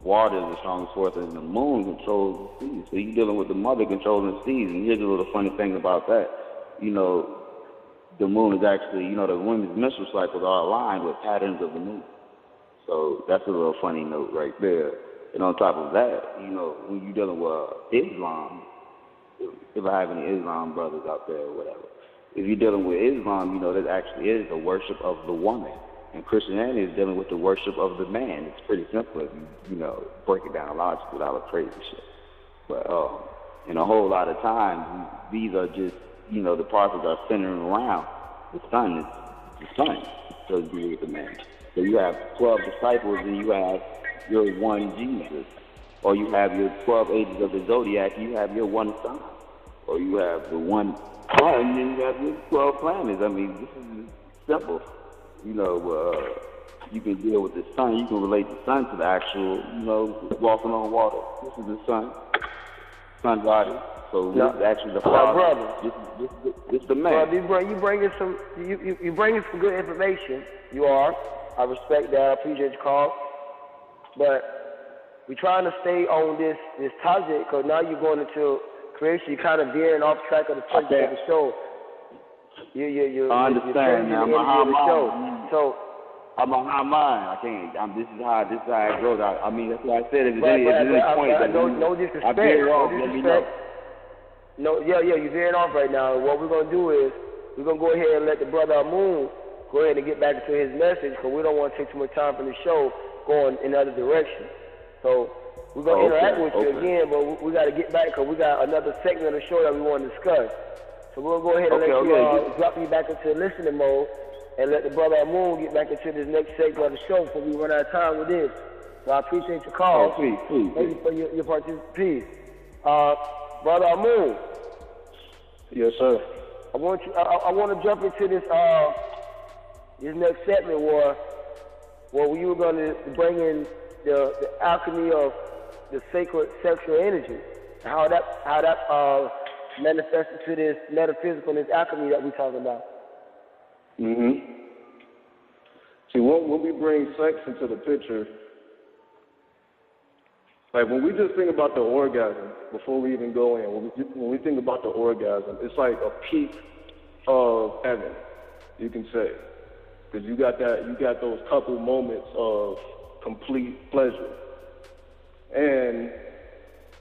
Water is the strongest force, and the moon controls the seas. So you're dealing with the mother controlling the seas. And here's a little funny thing about that. You know, the moon is actually, you know, the women's menstrual cycles are aligned with patterns of the moon. So that's a little funny note right there. And on top of that, you know, when you're dealing with Islam, if I have any Islam brothers out there or whatever, if you're dealing with Islam, you know, that actually is the worship of the woman. And Christianity is dealing with the worship of the man. It's pretty simple if you know, break it down logically without all crazy shit. But in a whole lot of times, these are just, you know, the particles are centering around the sun. It's the sun. So it's with the man. So you have 12 disciples and you have your one Jesus. Or you have your 12 ages of the zodiac, you have your one sun. Or you have the one sun and then you have your 12 planets. I mean, this is simple. You know, you can deal with the sun. You can relate the sun to the actual, you know, walking on water. This is the sun body. So this is actually the father. This is the man. Brother, you bringing some good information. You are. I respect that. I appreciate your call. But we're trying to stay on this subject because now you're going into creation. You're kind of veering off track of the subject of the show. I understand now. So I'm on high mind. I can't. This is how it goes. I mean, that's why I said if there's any point that no disrespect. I veer off, let me know. No, you're veering off right now. What we're gonna do is we're gonna go ahead and let the brother Moon go ahead and get back into his message because we don't want to take too much time from the show going in other direction. So we're gonna interact with you again, but we got to get back because we got another segment of the show that we want to discuss. So we're going to go ahead and let you drop you back into listening mode, and let the brother Moon get back into this next segment of the show before we run out of time with this. So I appreciate your call. Oh, please. Thank you for your participation. Brother Moon. Yes, sir. I want to jump into this next segment where you were going to bring in the alchemy of the sacred sexual energy, and how that manifested to this metaphysical, this alchemy that we're talking about. See, when we bring sex into the picture, like when we just think about the orgasm, before we even go in, when we think about the orgasm, it's like a peak of heaven, you can say, because you got those couple moments of complete pleasure, and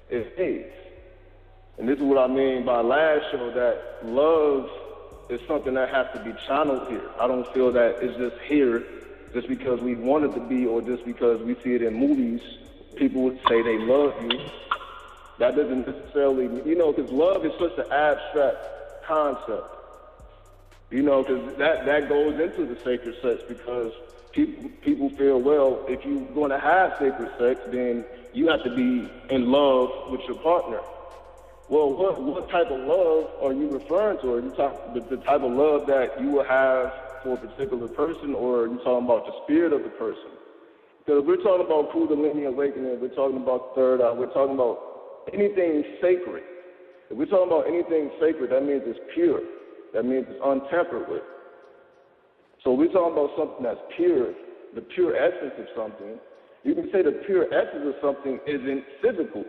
it fades. And this is what I mean by last show, that love is something that has to be channeled here. I don't feel that it's just here just because we want it to be, or just because we see it in movies. People would say they love you. That doesn't necessarily, because love is such an abstract concept. Because that goes into the sacred sex, because people feel, well, if you're going to have sacred sex, then you have to be in love with your partner. Well, what type of love are you referring to? Are you talking the type of love that you will have for a particular person, or are you talking about the spirit of the person? Because if we're talking about Kundalini awakening, we're talking about third eye, we're talking about anything sacred. If we're talking about anything sacred, that means it's pure. That means it's untampered with. So we're talking about something that's pure, the pure essence of something. You can say the pure essence of something isn't physical,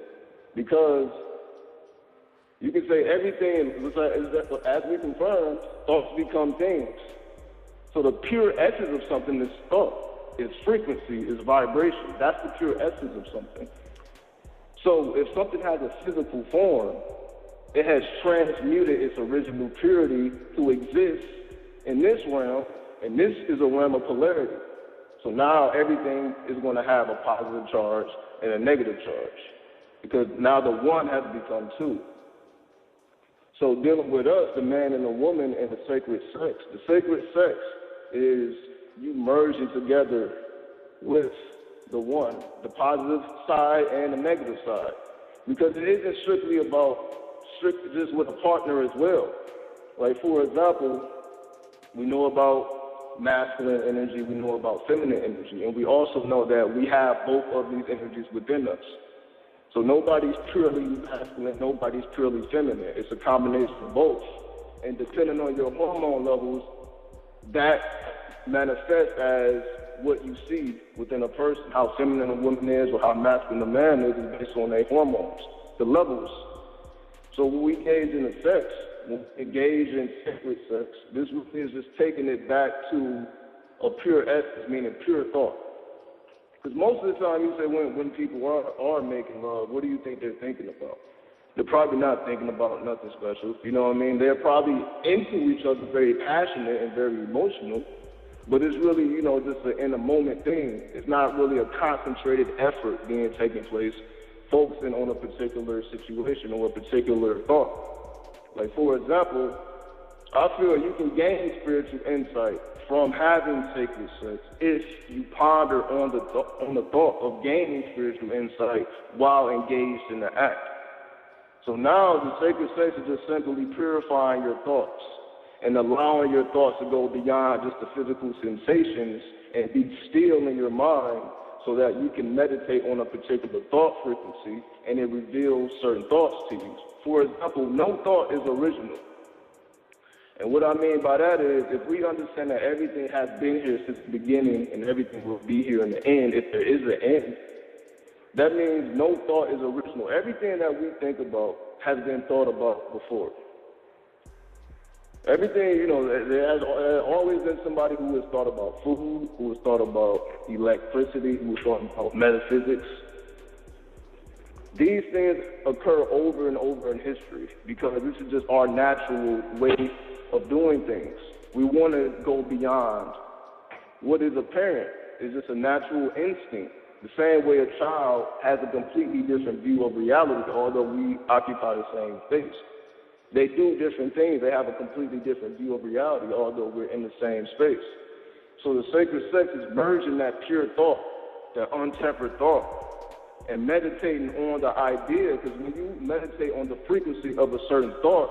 because you can say everything, as we confirmed, thoughts become things. So the pure essence of something is thought, is frequency, is vibration. That's the pure essence of something. So if something has a physical form, it has transmuted its original purity to exist in this realm, and this is a realm of polarity. So now everything is going to have a positive charge and a negative charge, because now the one has become two. So dealing with us, the man and the woman, and the sacred sex is you merging together with the one, the positive side and the negative side. Because it isn't strictly just with a partner as well. Like, for example, we know about masculine energy, we know about feminine energy, and we also know that we have both of these energies within us. So nobody's purely masculine, nobody's purely feminine. It's a combination of both. And depending on your hormone levels, that manifests as what you see within a person. How feminine a woman is or how masculine a man is based on their hormones, the levels. So when we engage in the sex, when we engage in sacred sex, this is just taking it back to a pure essence, meaning pure thought. Because most of the time you say when people are making love, what do you think they're thinking about? They're probably not thinking about nothing special. You know what I mean? They're probably into each other, very passionate and very emotional, but it's really, just an in a moment thing. It's not really a concentrated effort being taking place, focusing on a particular situation or a particular thought. Like, for example, I feel you can gain spiritual insight from having sacred sex if you ponder on the thought of gaining spiritual insight while engaged in the act. So now the sacred sex is just simply purifying your thoughts and allowing your thoughts to go beyond just the physical sensations and be still in your mind, so that you can meditate on a particular thought frequency and it reveals certain thoughts to you. For example, no thought is original. And what I mean by that is, if we understand that everything has been here since the beginning and everything will be here in the end, if there is an end, that means no thought is original. Everything that we think about has been thought about before. Everything, there has always been somebody who has thought about food, who has thought about electricity, who has thought about metaphysics. These things occur over and over in history because this is just our natural way of doing things. We want to go beyond what is apparent. It's just a natural instinct. The same way a child has a completely different view of reality, although we occupy the same space. they do different things. They have a completely different view of reality, although we're in the same space. So the sacred sex is merging that pure thought, that untempered thought, and meditating on the idea, because when you meditate on the frequency of a certain thought,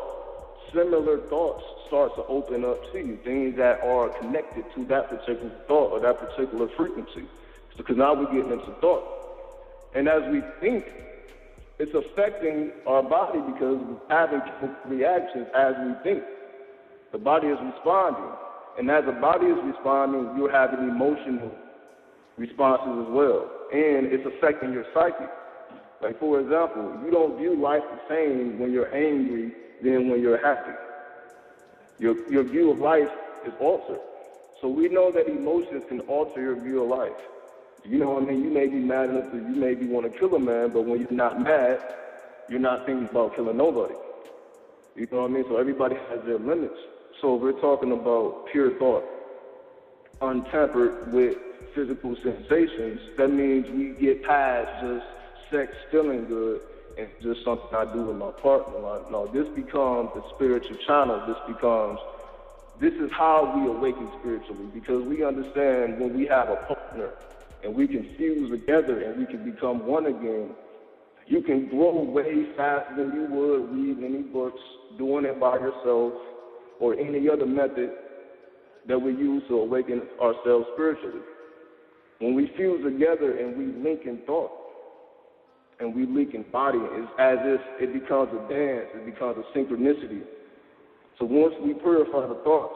similar thoughts start to open up to you, things that are connected to that particular thought or that particular frequency. Because now we're getting into thought. And as we think, it's affecting our body because we're having reactions as we think. The body is responding. And as the body is responding, you're having emotional responses as well. And it's affecting your psyche. Like, for example, you don't view life the same when you're angry than when you're happy. Your view of life is altered. So we know that emotions can alter your view of life. You know what I mean? You may be mad enough that you maybe want to kill a man, but when you're not mad, you're not thinking about killing nobody. You know what I mean? So everybody has their limits. So if we're talking about pure thought, untempered with physical sensations, that means we get past just sex feeling good and just something I do with my partner. No, this becomes the spiritual channel. This is how we awaken spiritually, because we understand when we have a partner and we can fuse together and we can become one again, you can grow way faster than you would reading any books, doing it by yourself, or any other method that we use to awaken ourselves spiritually. When we fuse together and we link in thought and we link in body, it's as if it becomes a dance, it becomes a synchronicity. So once we purify the thoughts,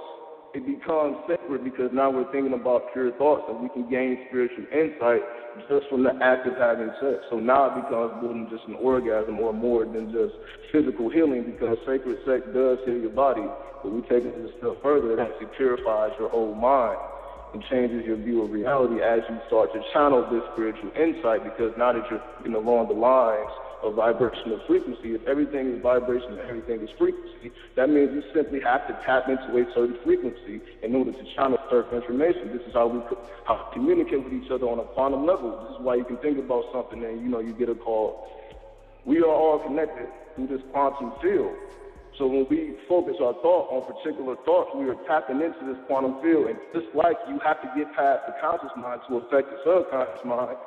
it becomes sacred because now we're thinking about pure thoughts and we can gain spiritual insight just from the act of having sex. So now it becomes more than just an orgasm or more than just physical healing, because sacred sex does heal your body, but we take it a step further. It actually purifies your whole mind and changes your view of reality as you start to channel this spiritual insight, because now that you're thinking along the lines of vibrational frequency, if everything is vibration and everything is frequency, that means you simply have to tap into a certain frequency in order to channel certain information. This is how we communicate with each other on a quantum level. This is why you can think about something and you get a call. We are all connected through this quantum field. So when we focus our thought on particular thoughts, we are tapping into this quantum field. And just like you have to get past the conscious mind to affect the subconscious mind,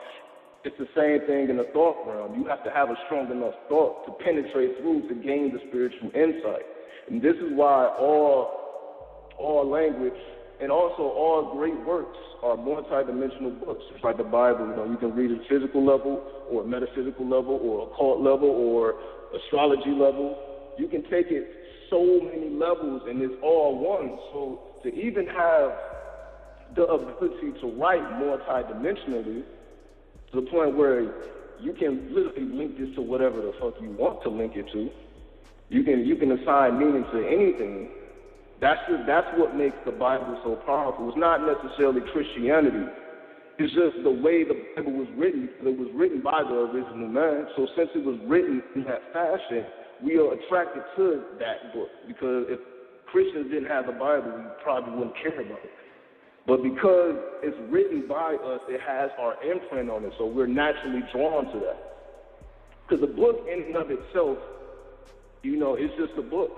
it's the same thing in the thought realm. You have to have a strong enough thought to penetrate through to gain the spiritual insight. And this is why all language and also all great works are multidimensional books. It's like the Bible. You can read at a physical level or a metaphysical level or occult level or astrology level. You can take it so many levels and it's all one. So to even have the ability to write multidimensionally, to the point where you can literally link this to whatever the fuck you want to link it to. You can assign meaning to anything. That's what makes the Bible so powerful. It's not necessarily Christianity. It's just the way the Bible was written. It was written by the original man. So since it was written in that fashion, we are attracted to that book. Because if Christians didn't have the Bible, we probably wouldn't care about it. But because it's written by us, it has our imprint on it, so we're naturally drawn to that. Because the book in and of itself, it's just a book.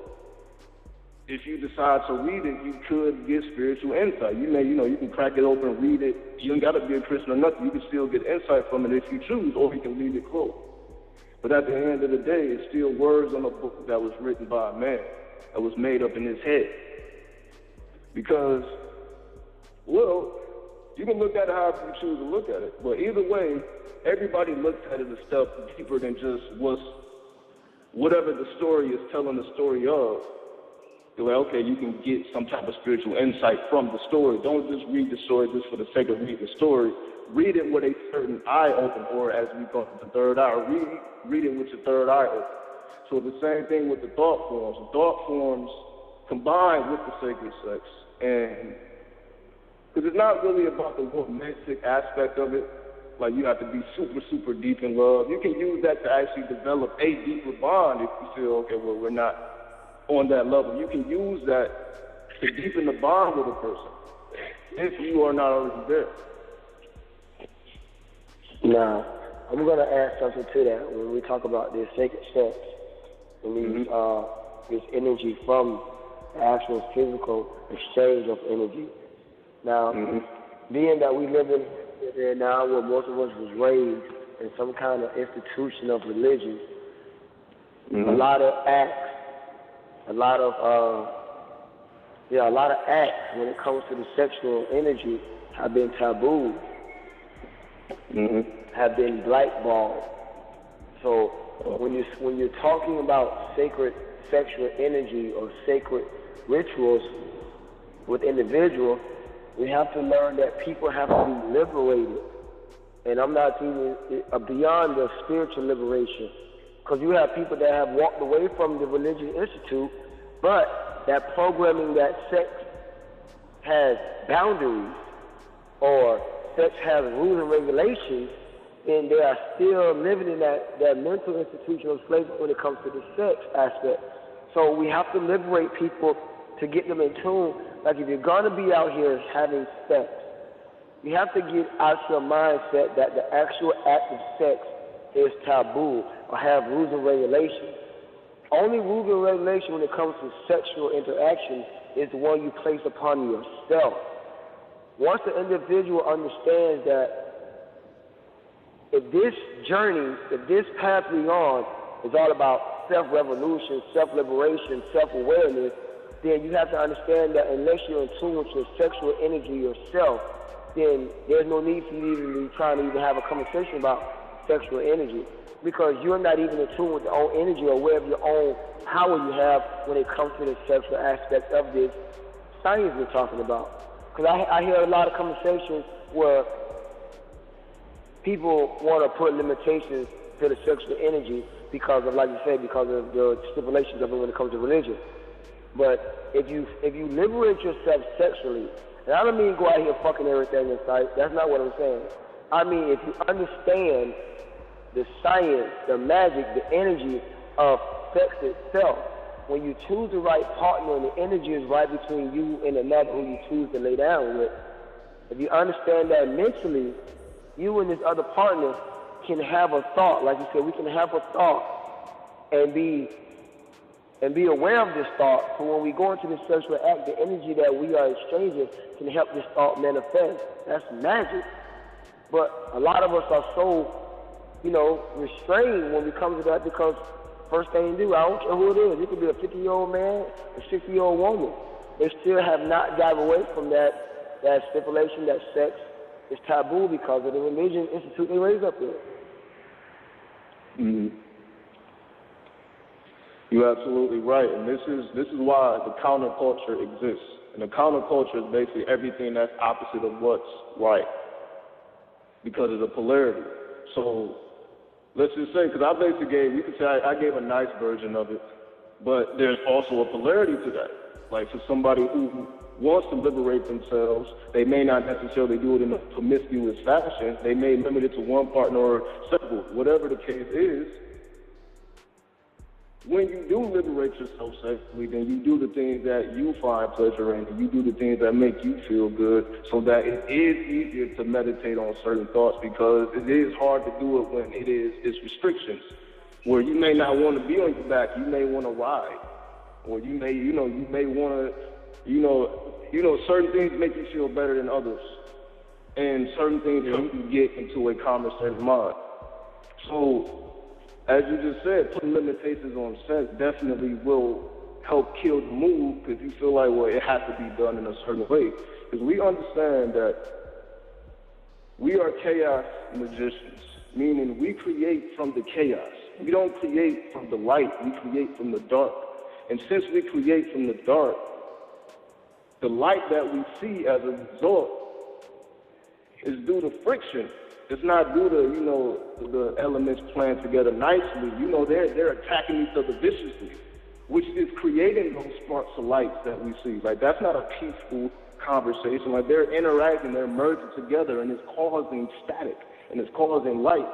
If you decide to read it, you could get spiritual insight. You can crack it open and read it. You ain't got to be a Christian or nothing. You can still get insight from it if you choose, or you can leave it closed. But at the end of the day, it's still words on a book that was written by a man, that was made up in his head. Because, well, you can look at it however you choose to look at it. But either way, everybody looks at it a step deeper than just whatever the story is telling the story of. You're like, okay, you can get some type of spiritual insight from the story. Don't just read the story just for the sake of reading the story. Read it with a certain eye open, or as we call it, the third eye. Read it with your third eye open. So the same thing with the thought forms. The thought forms combine with the sacred sex. And because it's not really about the romantic aspect of it, like you have to be super, super deep in love. You can use that to actually develop a deeper bond if you feel, okay, well, we're not on that level. You can use that to deepen the bond with a person if you are not already there. Now, I'm going to add something to that when we talk about this sacred sex and these this energy from the actual physical exchange of energy. Now, being that we live in now where most of us was raised in some kind of institution of religion, a lot of acts when it comes to the sexual energy have been taboo, have been blackballed. So when you're talking about sacred sexual energy or sacred rituals with individuals, we have to learn that people have to be liberated. And I'm not even beyond the spiritual liberation, because you have people that have walked away from the religious institute, but that programming that sex has boundaries or sex has rules and regulations, and they are still living in that mental institution of slavery when it comes to the sex aspect. So we have to liberate people to get them in tune. Like if you're going to be out here having sex, you have to get out your mindset that the actual act of sex is taboo or have rules and regulations. Only rules and regulation when it comes to sexual interaction is the one you place upon yourself. Once the individual understands that if this journey, if this path we're on is all about self-revolution, self-liberation, self-awareness, then you have to understand that unless you're in tune with your sexual energy yourself, then there's no need for you to be trying to even have a conversation about sexual energy, because you're not even in tune with your own energy or aware of your own power you have when it comes to the sexual aspect of this science we're talking about. Because I hear a lot of conversations where people want to put limitations to the sexual energy because of, like you said, because of the stipulations of it when it comes to religion. But if you liberate yourself sexually, and I don't mean go out here fucking everything in sight, that's not what I'm saying. I mean if you understand the science, the magic, the energy of sex itself, when you choose the right partner and the energy is right between you and another who you choose to lay down with, if you understand that mentally, you and this other partner can have a thought, like you said, we can have a thought and be aware of this thought, so when we go into this sexual act, the energy that we are exchanging can help this thought manifest. That's magic. But a lot of us are so, restrained when we come to that, because first thing you do, I don't care who it is, it could be a 50-year-old man, a 60-year-old woman, they still have not gotten away from that stipulation that sex is taboo because of the religion institute they raised up there. You're absolutely right, and this is why the counterculture exists. And the counterculture is basically everything that's opposite of what's right, because of the polarity. So let's just say, because I gave a nice version of it, but there's also a polarity to that. Like for somebody who wants to liberate themselves, they may not necessarily do it in a promiscuous fashion. They may limit it to one partner or several, whatever the case is. When you do liberate yourself sexually, then you do the things that you find pleasure in, and you do the things that make you feel good, so that it is easier to meditate on certain thoughts, because it is hard to do it when it's restrictions, where you may not want to be on your back, you may want to ride, or you may want to, certain things make you feel better than others, and certain things help you get into a calmer state of mind. So, as you just said, putting limitations on sex definitely will help kill the mood, because you feel like, well, it has to be done in a certain way. Because we understand that we are chaos magicians, meaning we create from the chaos. We don't create from the light, we create from the dark. And since we create from the dark, the light that we see as a result is due to friction. It's not due to, the elements playing together nicely. They're attacking each other viciously, which is creating those sparks of lights that we see. Like, that's not a peaceful conversation. Like, they're interacting, they're merging together, and it's causing static, and it's causing light.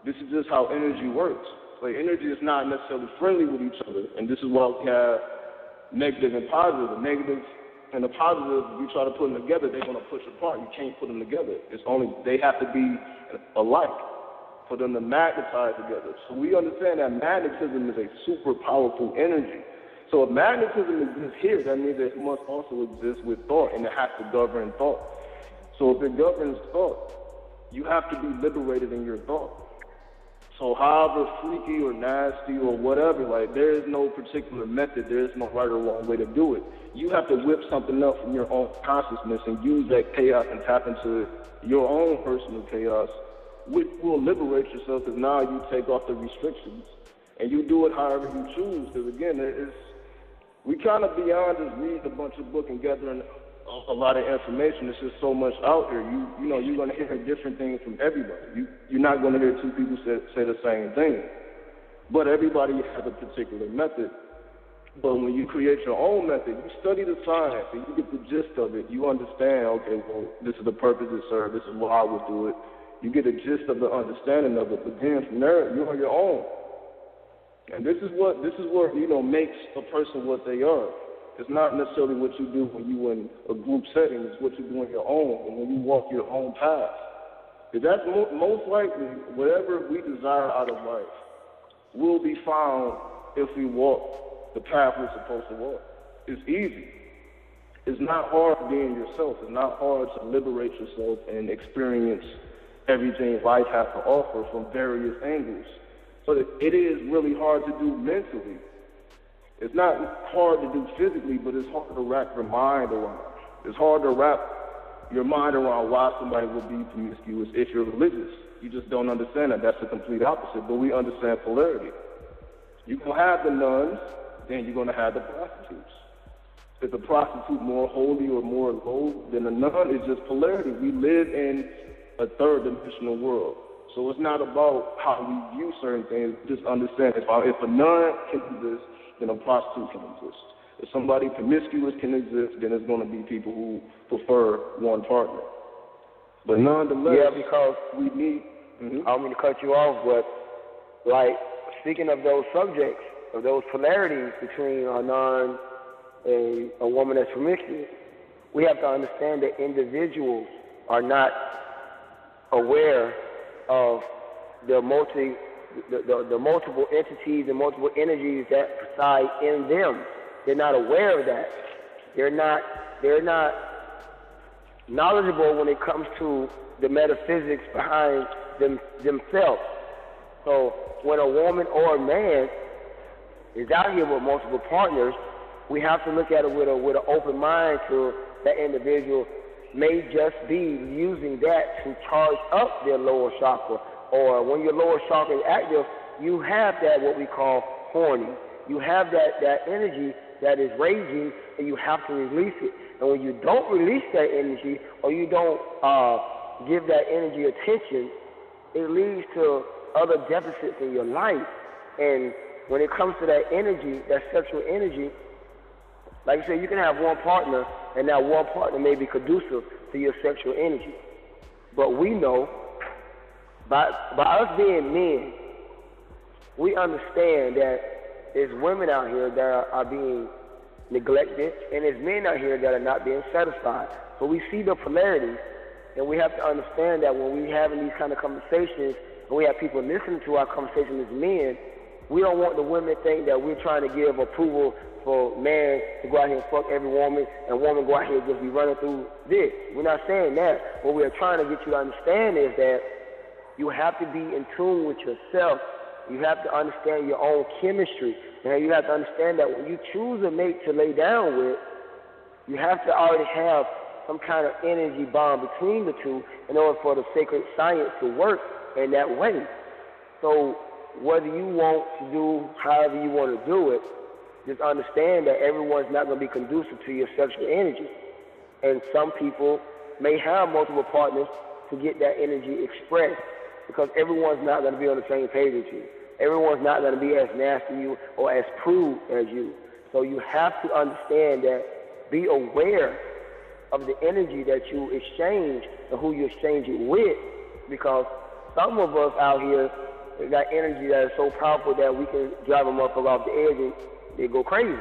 This is just how energy works. Like, energy is not necessarily friendly with each other, and this is why we have negative and positive. The negative and the positive, if you try to put them together, they're going to push apart. You can't put them together. They have to be alike for them to magnetize together. So we understand that magnetism is a super powerful energy. So if magnetism exists here, that means it must also exist with thought, and it has to govern thought. So if it governs thought, you have to be liberated in your thought. So however freaky or nasty or whatever, like, there is no particular method, there is no right or wrong way to do it. You have to whip something up from your own consciousness and use that chaos and tap into your own personal chaos, which will liberate yourself, because now you take off the restrictions and you do it however you choose. Because again, we kind of beyond just reading a bunch of books and gathering a lot of information. There's just so much out there. You know, you're going to hear different things from everybody. You're not going to hear two people say the same thing. But everybody has a particular method. But when you create your own method, you study the science and you get the gist of it. You understand, okay, well, this is the purpose it serves. This is why I would do it. You get a gist of the understanding of it. But then from there, you're on your own. And this is what you know, makes a person what they are. It's not necessarily what you do when you're in a group setting. It's what you do on your own and when you walk your own path. Because that's most likely whatever we desire out of life will be found if we walk the path we're supposed to walk. It's easy. It's not hard being yourself. It's not hard to liberate yourself and experience everything life has to offer from various angles. So it is really hard to do mentally. It's not hard to do physically, but it's hard to wrap your mind around. It's hard to wrap your mind around why somebody would be promiscuous if you're religious. You just don't understand that. That's the complete opposite. But we understand polarity. You're going to have the nuns, then you're going to have the prostitutes. Is the prostitute more holy or more low than the nun? It's just polarity. We live in a third-dimensional world. So it's not about how we view certain things. Just understand if a nun can exist, then a prostitute can exist. If somebody promiscuous can exist, then it's going to be people who prefer one partner. But nonetheless, yeah, because we need. I don't mean to cut you off, but like speaking of those subjects, of those polarities between a nun and a woman that's promiscuous, we have to understand that individuals are not aware of the multiple entities and multiple energies that reside in them. They're not aware of that. They're not knowledgeable when it comes to the metaphysics behind themselves. So when a woman or a man is out here with multiple partners, we have to look at it with an open mind to that individual may just be using that to charge up their lower chakra. Or when your lower chakra is active, you have that what we call horny. You have that energy that is raging, and you have to release it. And when you don't release that energy, or you don't give that energy attention, it leads to other deficits in your life. And when it comes to that energy, that sexual energy, like I said, you can have one partner, and that one partner may be conducive to your sexual energy. But we know, by us being men, we understand that there's women out here that are being neglected, and there's men out here that are not being satisfied. So we see the polarities, and we have to understand that when we're having these kind of conversations, and we have people listening to our conversation as men, we don't want the women to think that we're trying to give approval for man to go out here and fuck every woman, and woman go out here and just be running through this. We're not saying that. What we're trying to get you to understand is that you have to be in tune with yourself. You have to understand your own chemistry. And you have to understand that when you choose a mate to lay down with, you have to already have some kind of energy bond between the two in order for the sacred science to work in that way. So whether you want to do however you want to do it, just understand that everyone's not going to be conducive to your sexual energy. And some people may have multiple partners to get that energy expressed, because everyone's not going to be on the same page as you. Everyone's not going to be as nasty as you or as prude as you. So you have to understand that, be aware of the energy that you exchange and who you exchange it with, because some of us out here got energy that is so powerful that we can drive them up off the edge and they go crazy.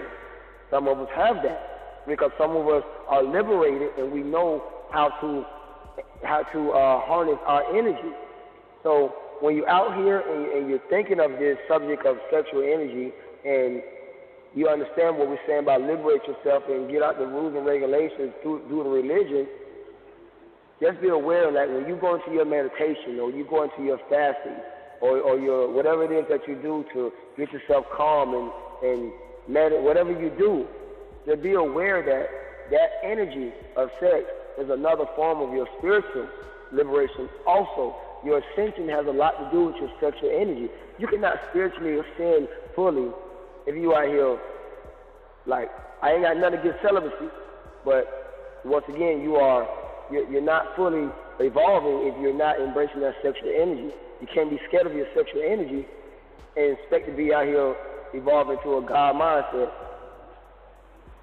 Some of us have that because some of us are liberated and we know how to harness our energy. So when you're out here and you're thinking of this subject of sexual energy and you understand what we're saying about liberate yourself and get out the rules and regulations through the religion, just be aware that when you go into your meditation or you go into your fasting or your whatever it is that you do to get yourself calm and whatever you do, to be aware that that energy of sex is another form of your spiritual liberation. Also, your ascension has a lot to do with your sexual energy. You cannot spiritually ascend fully if you are here, like, I ain't got nothing against celibacy, but once again, you're not fully evolving if you're not embracing that sexual energy. You can't be scared of your sexual energy and expect to be out here evolving to a God mindset.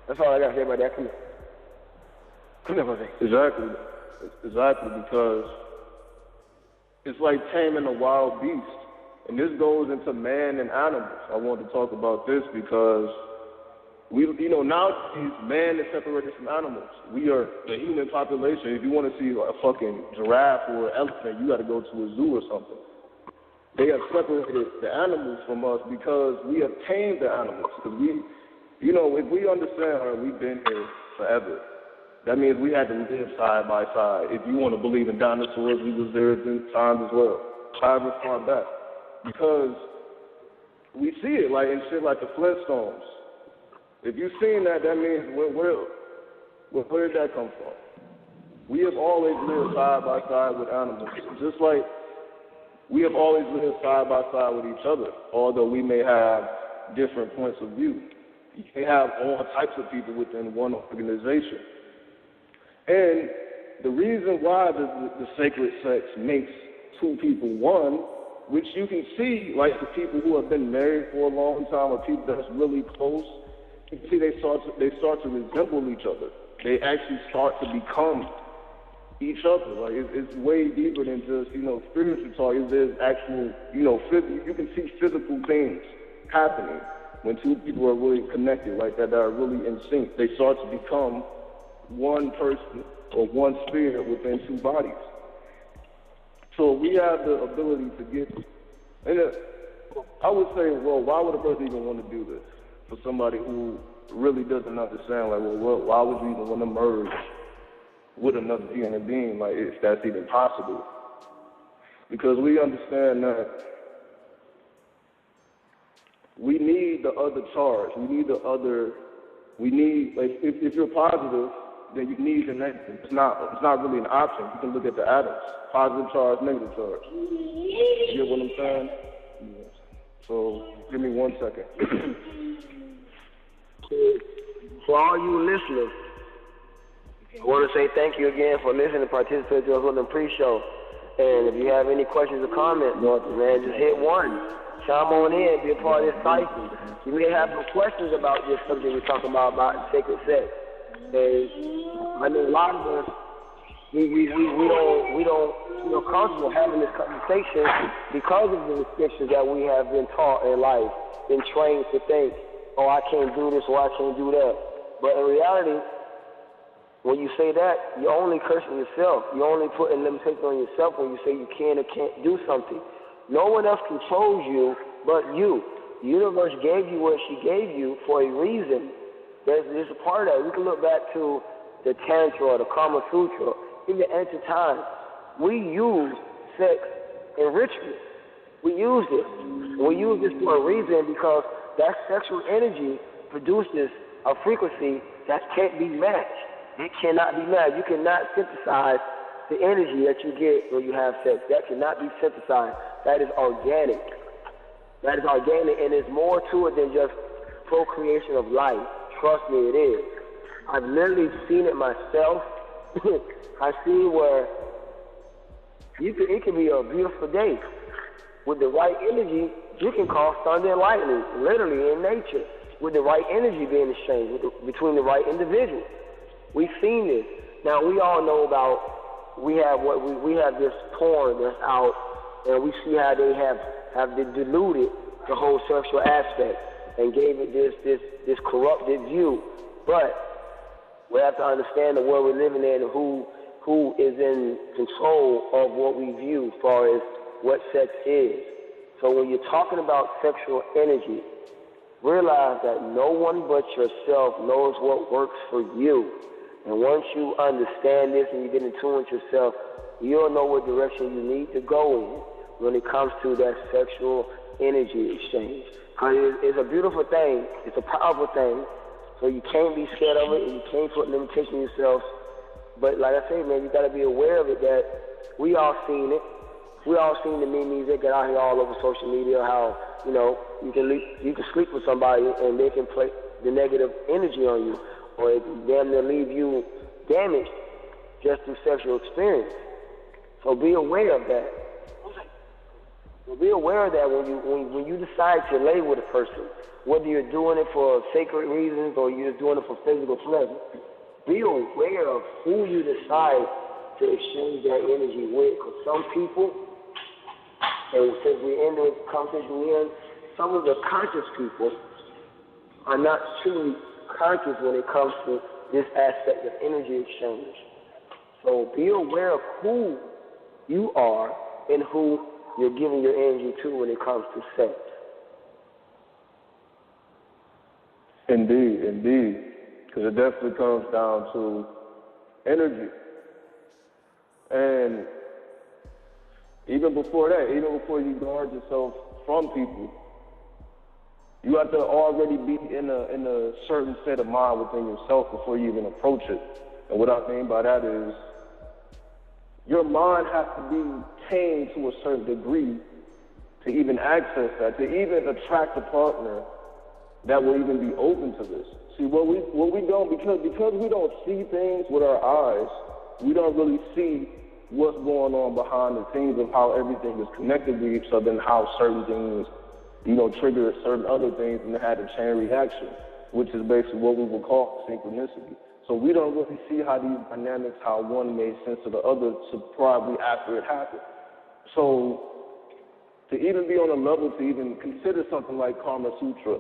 That's all I got to say about that. Come here, brother. Exactly, because it's like taming a wild beast. And this goes into man and animals. I want to talk about this because nowadays man is separated from animals. We are the human population. If you want to see a fucking giraffe or an elephant, you got to go to a zoo or something. They have separated the animals from us because we have tamed the animals. Because if we understand, we've been here forever. That means we had to live side by side. If you want to believe in dinosaurs, we was there at times as well. However far back. Because we see it like in shit like the Flintstones. If you've seen that, that means where did that come from? We have always lived side by side with animals. Just like we have always lived side by side with each other, although we may have different points of view. You may have all types of people within one organization. And the reason why the sacred sex makes two people one, which you can see, like the people who have been married for a long time or people that's really close, you can see they start to resemble each other. They actually start to become each other. Like it's way deeper than just spiritual talk. There's actual you can see physical things happening when two people are really connected like that are really in sync. They start to become one person or one spirit within two bodies. So we have the ability to get, and I would say, well, why would a person even want to do this? For somebody who really doesn't understand, like, well, why would you even want to merge with another human being, like, if that's even possible? Because we understand that we need the other charge. We need, like, if you're positive, then you need the negative. It's not really an option. You can look at the atoms. Positive charge, negative charge. You get what I'm saying? Yeah. So give me 1 second. For all you listeners, I want to say thank you again for listening and participating to us on the pre-show. And if you have any questions or comments, man, just hit 1. Chime on in, be a part of this cycle. You may have some questions about this subject we're talking about sacred sex. And I know a lot of us, we don't feel comfortable having this conversation because of the restrictions that we have been taught in life, been trained to think, oh, I can't do this or I can't do that. But in reality, when you say that, you're only cursing yourself. You're only putting limitations on yourself when you say you can or can't do something. No one else controls you but you. The universe gave you what she gave you for a reason. There's a part of that. We can look back to the Tantra or the Kama Sutra. In the ancient times, we used sex in ritual. We used it. We use this for a reason because that sexual energy produces a frequency that can't be matched. It cannot be matched. You cannot synthesize the energy that you get when you have sex. That cannot be synthesized. That is organic. That is organic, and there's more to it than just procreation of life. Trust me, it is. I've literally seen it myself. I see where it can be a beautiful day. With the right energy, you can cause thunder and lightning, literally in nature, with the right energy being exchanged between the right individual. We've seen this. Now we all know about we have this porn that's out, and we see how they have diluted the whole sexual aspect and gave it this corrupted view. But we have to understand the world we're living in and who is in control of what we view as far as what sex is. So when you're talking about sexual energy, realize that no one but yourself knows what works for you. And once you understand this and you get in tune with yourself, you'll know what direction you need to go in when it comes to that sexual energy exchange. Because it's a beautiful thing. It's a powerful thing. So you can't be scared of it, and you can't put limitation on yourself. But like I say, man, you got to be aware of it, that we all seen it. We all seen the memes that get out here all over social media, how, you know, you can sleep with somebody and they can play the negative energy on you, or it can damn near leave you damaged just through sexual experience. So be aware of that. So be aware of that when you decide to lay with a person, whether you're doing it for sacred reasons or you're just doing it for physical pleasure. Be aware of who you decide to exchange that energy with. Because some people, and since we end the conversation, some of the conscious people are not truly conscious when it comes to this aspect of energy exchange. So be aware of who you are and who you're giving your energy to when it comes to sex. Indeed, indeed. Because it definitely comes down to energy. And even before that, even before you guard yourself from people, you have to already be in a certain state of mind within yourself before you even approach it. And what I mean by that is, your mind has to be tamed to a certain degree to even access that, to even attract a partner that will even be open to this. See, what we don't, because we don't see things with our eyes, we don't really see what's going on behind the scenes of how everything is connected with each other and how certain things, you know, trigger certain other things and have a chain reaction, which is basically what we would call synchronicity. So we don't really see how these dynamics, how one made sense of the other to probably after it happened. So to even be on a level to even consider something like Kama Sutra,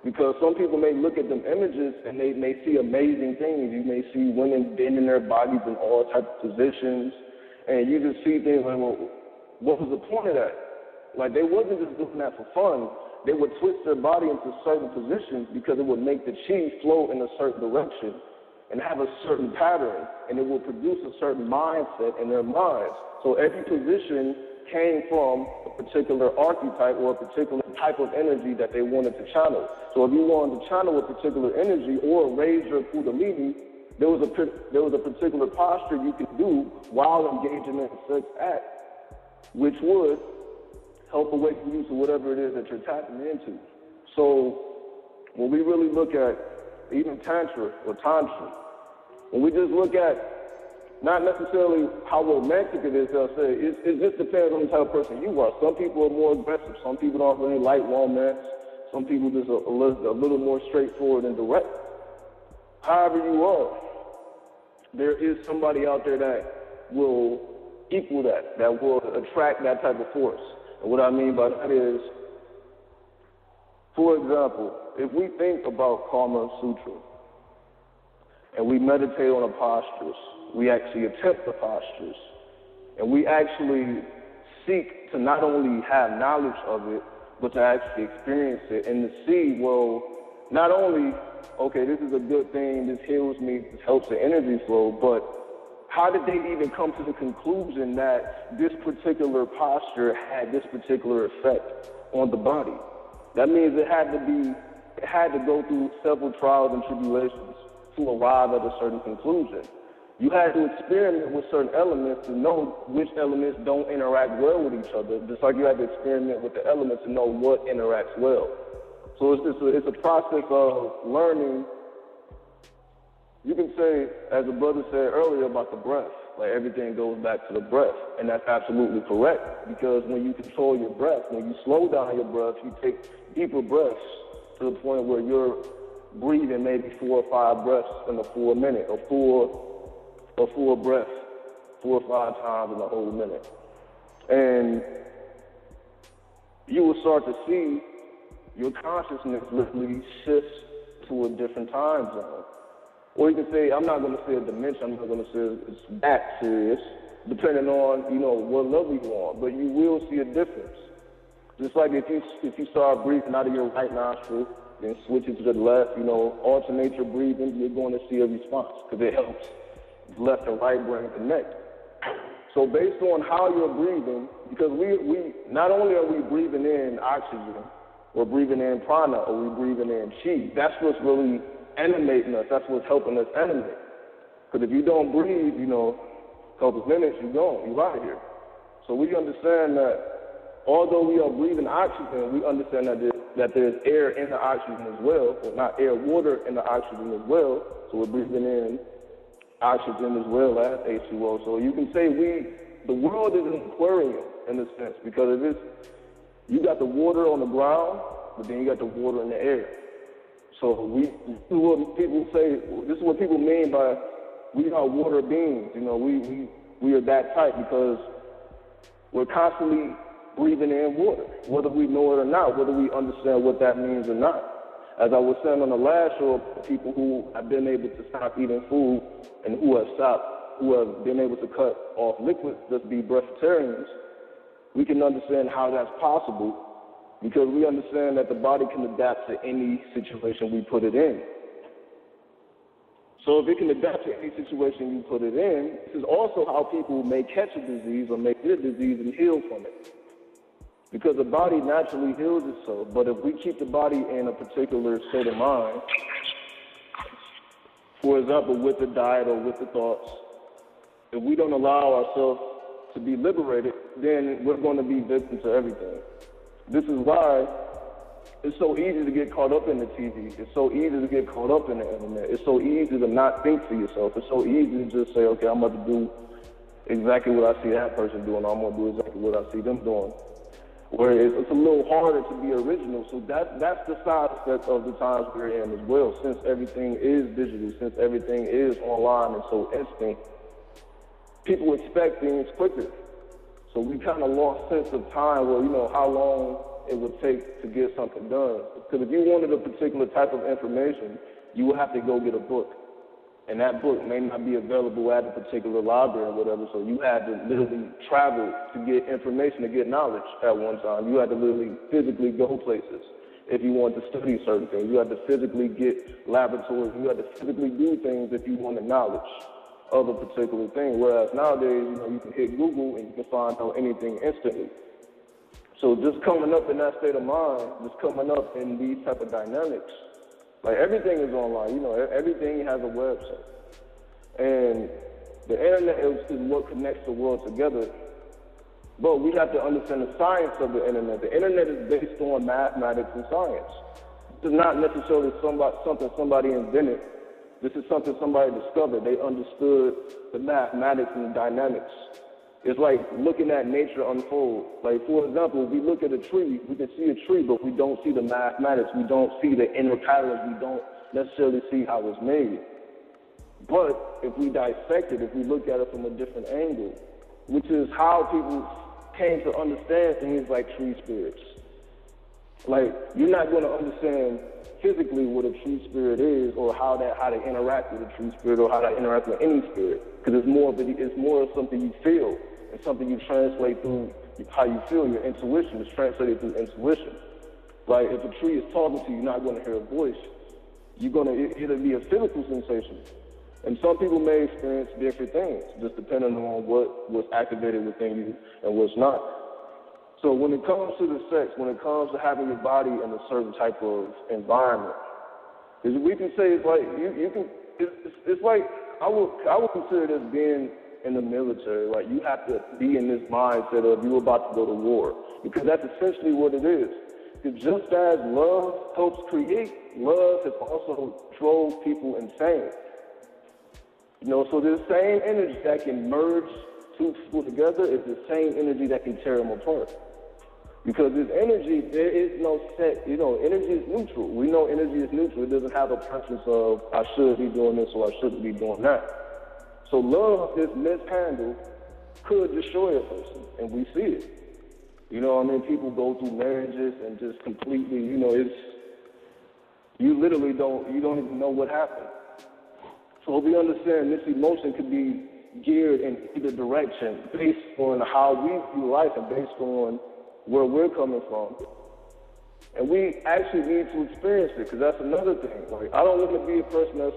because some people may look at them images and they may see amazing things. You may see women bending their bodies in all types of positions, and you just see things like, well, what was the point of that? Like, they wasn't just doing that for fun. They would twist their body into certain positions because it would make the chi flow in a certain direction and have a certain pattern, and it will produce a certain mindset in their minds. So every position came from a particular archetype or a particular type of energy that they wanted to channel. So if you wanted to channel a particular energy or raise your kundalini, there was a particular posture you could do while engaging in a sex act, which would help awaken you to whatever it is that you're tapping into. So when we really look at even Tantra or Tantra, when we just look at not necessarily how romantic it is, they'll say, it just depends on the type of person you are. Some people are more aggressive. Some people don't really like romance. Some people just a little more straightforward and direct. However you are, there is somebody out there that will equal that will attract that type of force. And what I mean by that is, for example, if we think about Kama Sutra and we meditate on the postures, we actually attempt the postures, and we actually seek to not only have knowledge of it, but to actually experience it and to see, well, not only, okay, this is a good thing, this heals me, this helps the energy flow, but how did they even come to the conclusion that this particular posture had this particular effect on the body? That means it had to go through several trials and tribulations to arrive at a certain conclusion. You had to experiment with certain elements to know which elements don't interact well with each other, just like you had to experiment with the elements to know what interacts well. So it's a process of learning. You can say, as the brother said earlier about the breath, like everything goes back to the breath, and that's absolutely correct, because when you control your breath, when you slow down your breath, you take deeper breaths to the point where you're breathing maybe 4 or 5 breaths in a full minute, or full breath 4 or 5 times in a whole minute. And you will start to see your consciousness literally shift to a different time zone. Or you can say, I'm not going to say a dimension, I'm not going to say it's that serious, depending on, what level you're on, but you will see a difference. Just like if you start breathing out of your right nostril then switch it to the left, alternate your breathing, you're going to see a response because it helps left and right brain connect. So based on how you're breathing, because we not only are we breathing in oxygen, we're breathing in prana, or we're breathing in chi. That's what's really animating us. That's what's helping us animate. Because if you don't breathe, a couple of minutes, you're gone. You're out of here. So we understand that although we are breathing oxygen, we understand that there's air in the oxygen as well, or not air, water in the oxygen as well. So we're breathing in oxygen as well as H2O. So you can say the world is an aquarium in a sense, because you got the water on the ground, but then you got the water in the air. So this is what people say, this is what people mean by we are water beings. We are that type because we're constantly breathing in water, whether we know it or not, whether we understand what that means or not. As I was saying on the last show, people who have been able to stop eating food and who have been able to cut off liquids, just be breatharians, we can understand how that's possible because we understand that the body can adapt to any situation we put it in. So if it can adapt to any situation you put it in, this is also how people may catch a disease or may get a disease and heal from it. Because the body naturally heals itself, but if we keep the body in a particular state of mind, for example, with the diet or with the thoughts, if we don't allow ourselves to be liberated, then we're going to be victim to everything. This is why it's so easy to get caught up in the TV. It's so easy to get caught up in the internet. It's so easy to not think for yourself. It's so easy to just say, okay, I'm about to do exactly what I see that person doing, or I'm going to do exactly what I see them doing. Whereas it's a little harder to be original. So that's the side effect of the times we're in as well. Since everything is digital, since everything is online and so instant, people expect things quicker. So we kind of lost sense of time where, how long it would take to get something done. Because if you wanted a particular type of information, you would have to go get a book. And that book may not be available at a particular library or whatever, so you had to literally travel to get information, to get knowledge at one time. You had to literally physically go places if you wanted to study certain things. You had to physically get laboratories. You had to physically do things if you wanted knowledge of a particular thing. Whereas nowadays, you can hit Google and you can find out anything instantly. So just coming up in that state of mind, just coming up in these type of dynamics, like everything is online, everything has a website. And the internet is what connects the world together. But we have to understand the science of the internet. The internet is based on mathematics and science. This is not necessarily something somebody invented. This is something somebody discovered. They understood the mathematics and the dynamics. It's like looking at nature unfold. Like, for example, if we look at a tree, we can see a tree, but we don't see the mathematics. We don't see the inner patterns. We don't necessarily see how it's made. But if we dissect it, if we look at it from a different angle, which is how people came to understand things like tree spirits. Like, you're not going to understand physically what a tree spirit is, or how to interact with a tree spirit, or how to interact with any spirit, because it's more of something you feel. It's something you translate through how you feel. Your intuition is translated through intuition. Like, if a tree is talking to you, you're not going to hear a voice. It'll be a physical sensation. And some people may experience different things, just depending on what was activated within you and what's not. So when it comes to the sex, when it comes to having your body in a certain type of environment, we can say it's like it's like I would consider this being in the military. Like, you have to be in this mindset of you're about to go to war, because that's essentially what it is. Because just as love helps create, love has also drove people insane. So the same energy that can merge two people together is the same energy that can tear them apart. Because this energy, there is no set, energy is neutral. We know energy is neutral. It doesn't have a preference of, I should be doing this or I shouldn't be doing that. So love, if mishandled, could destroy a person, and we see it. People go through marriages and just completely, you literally don't even know what happened. So we understand this emotion could be geared in either direction based on how we view life and based on where we're coming from. And we actually need to experience it, because that's another thing. Like, I don't want to be a person that's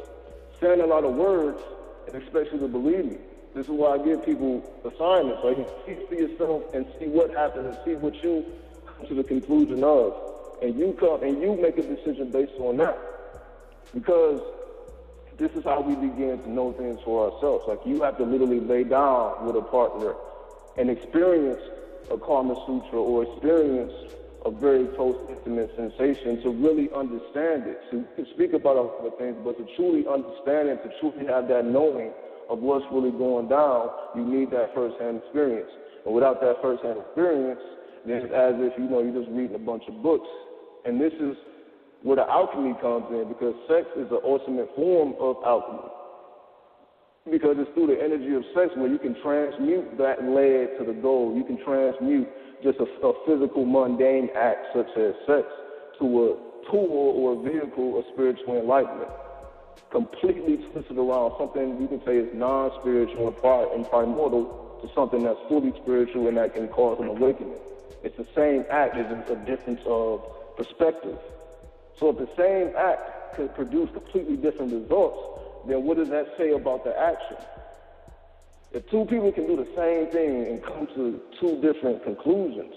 saying a lot of words and expect you to believe me. This is why I give people assignments, so you can see for yourself and see what happens and see what you come to the conclusion of. And you come and you make a decision based on that. Because this is how we begin to know things for ourselves. Like, you have to literally lay down with a partner and experience a Karma Sutra or experience a very close, intimate sensation to really understand it. So you can speak about other things, but to truly understand it, to truly have that knowing of what's really going down, you need that first-hand experience. And without that first-hand experience, then it's as if, you're just reading a bunch of books. And this is where the alchemy comes in, because sex is the ultimate form of alchemy. Because it's through the energy of sex where you can transmute that lead to the gold. You can transmute just a physical, mundane act such as sex to a tool or a vehicle of spiritual enlightenment. Completely twisted around something you can say is non-spiritual and primordial to something that's fully spiritual and that can cause an awakening. It's the same act, it's just a difference of perspective. So if the same act could produce completely different results, then what does that say about the action? If two people can do the same thing and come to two different conclusions,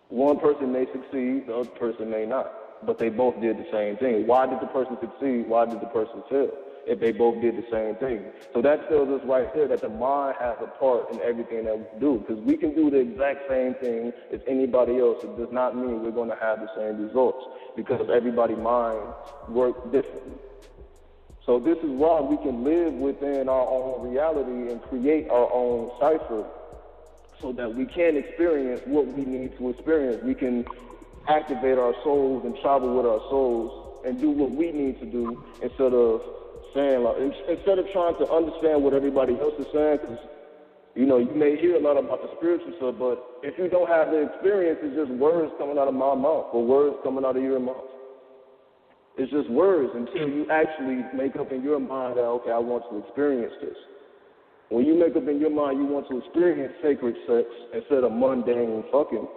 one person may succeed, the other person may not, but they both did the same thing. Why did the person succeed? Why did the person fail? If they both did the same thing. So that tells us right there that the mind has a part in everything that we do, because we can do the exact same thing as anybody else. It does not mean we're going to have the same results, because everybody's minds work differently. So this is why we can live within our own reality and create our own cipher so that we can experience what we need to experience. We can activate our souls and travel with our souls and do what we need to do instead of saying, like, instead of trying to understand what everybody else is saying, because, you may hear a lot about the spiritual stuff, but if you don't have the experience, it's just words coming out of my mouth or words coming out of your mouth. It's just words until you actually make up in your mind that, okay, I want to experience this. When you make up in your mind you want to experience sacred sex instead of mundane fucking,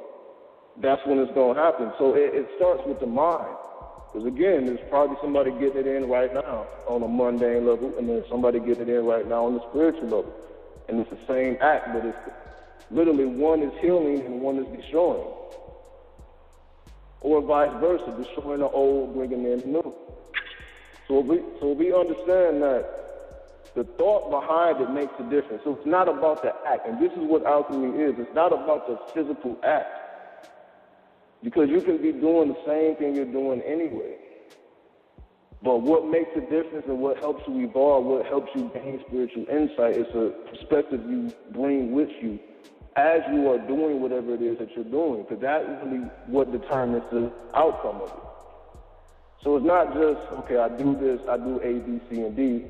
that's when it's going to happen. So it starts with the mind. Because again, there's probably somebody getting it in right now on a mundane level, and there's somebody getting it in right now on the spiritual level. And it's the same act, but it's literally one is healing and one is destroying. Or vice versa, destroying the old, bringing in the new. So we understand that the thought behind it makes a difference. So it's not about the act, and this is what alchemy is. It's not about the physical act, because you can be doing the same thing you're doing anyway. But what makes a difference and what helps you evolve, what helps you gain spiritual insight is a perspective you bring with you as you are doing whatever it is that you're doing, because that is really what determines the outcome of it. So it's not just, okay, I do this, I do A, B, C, and D,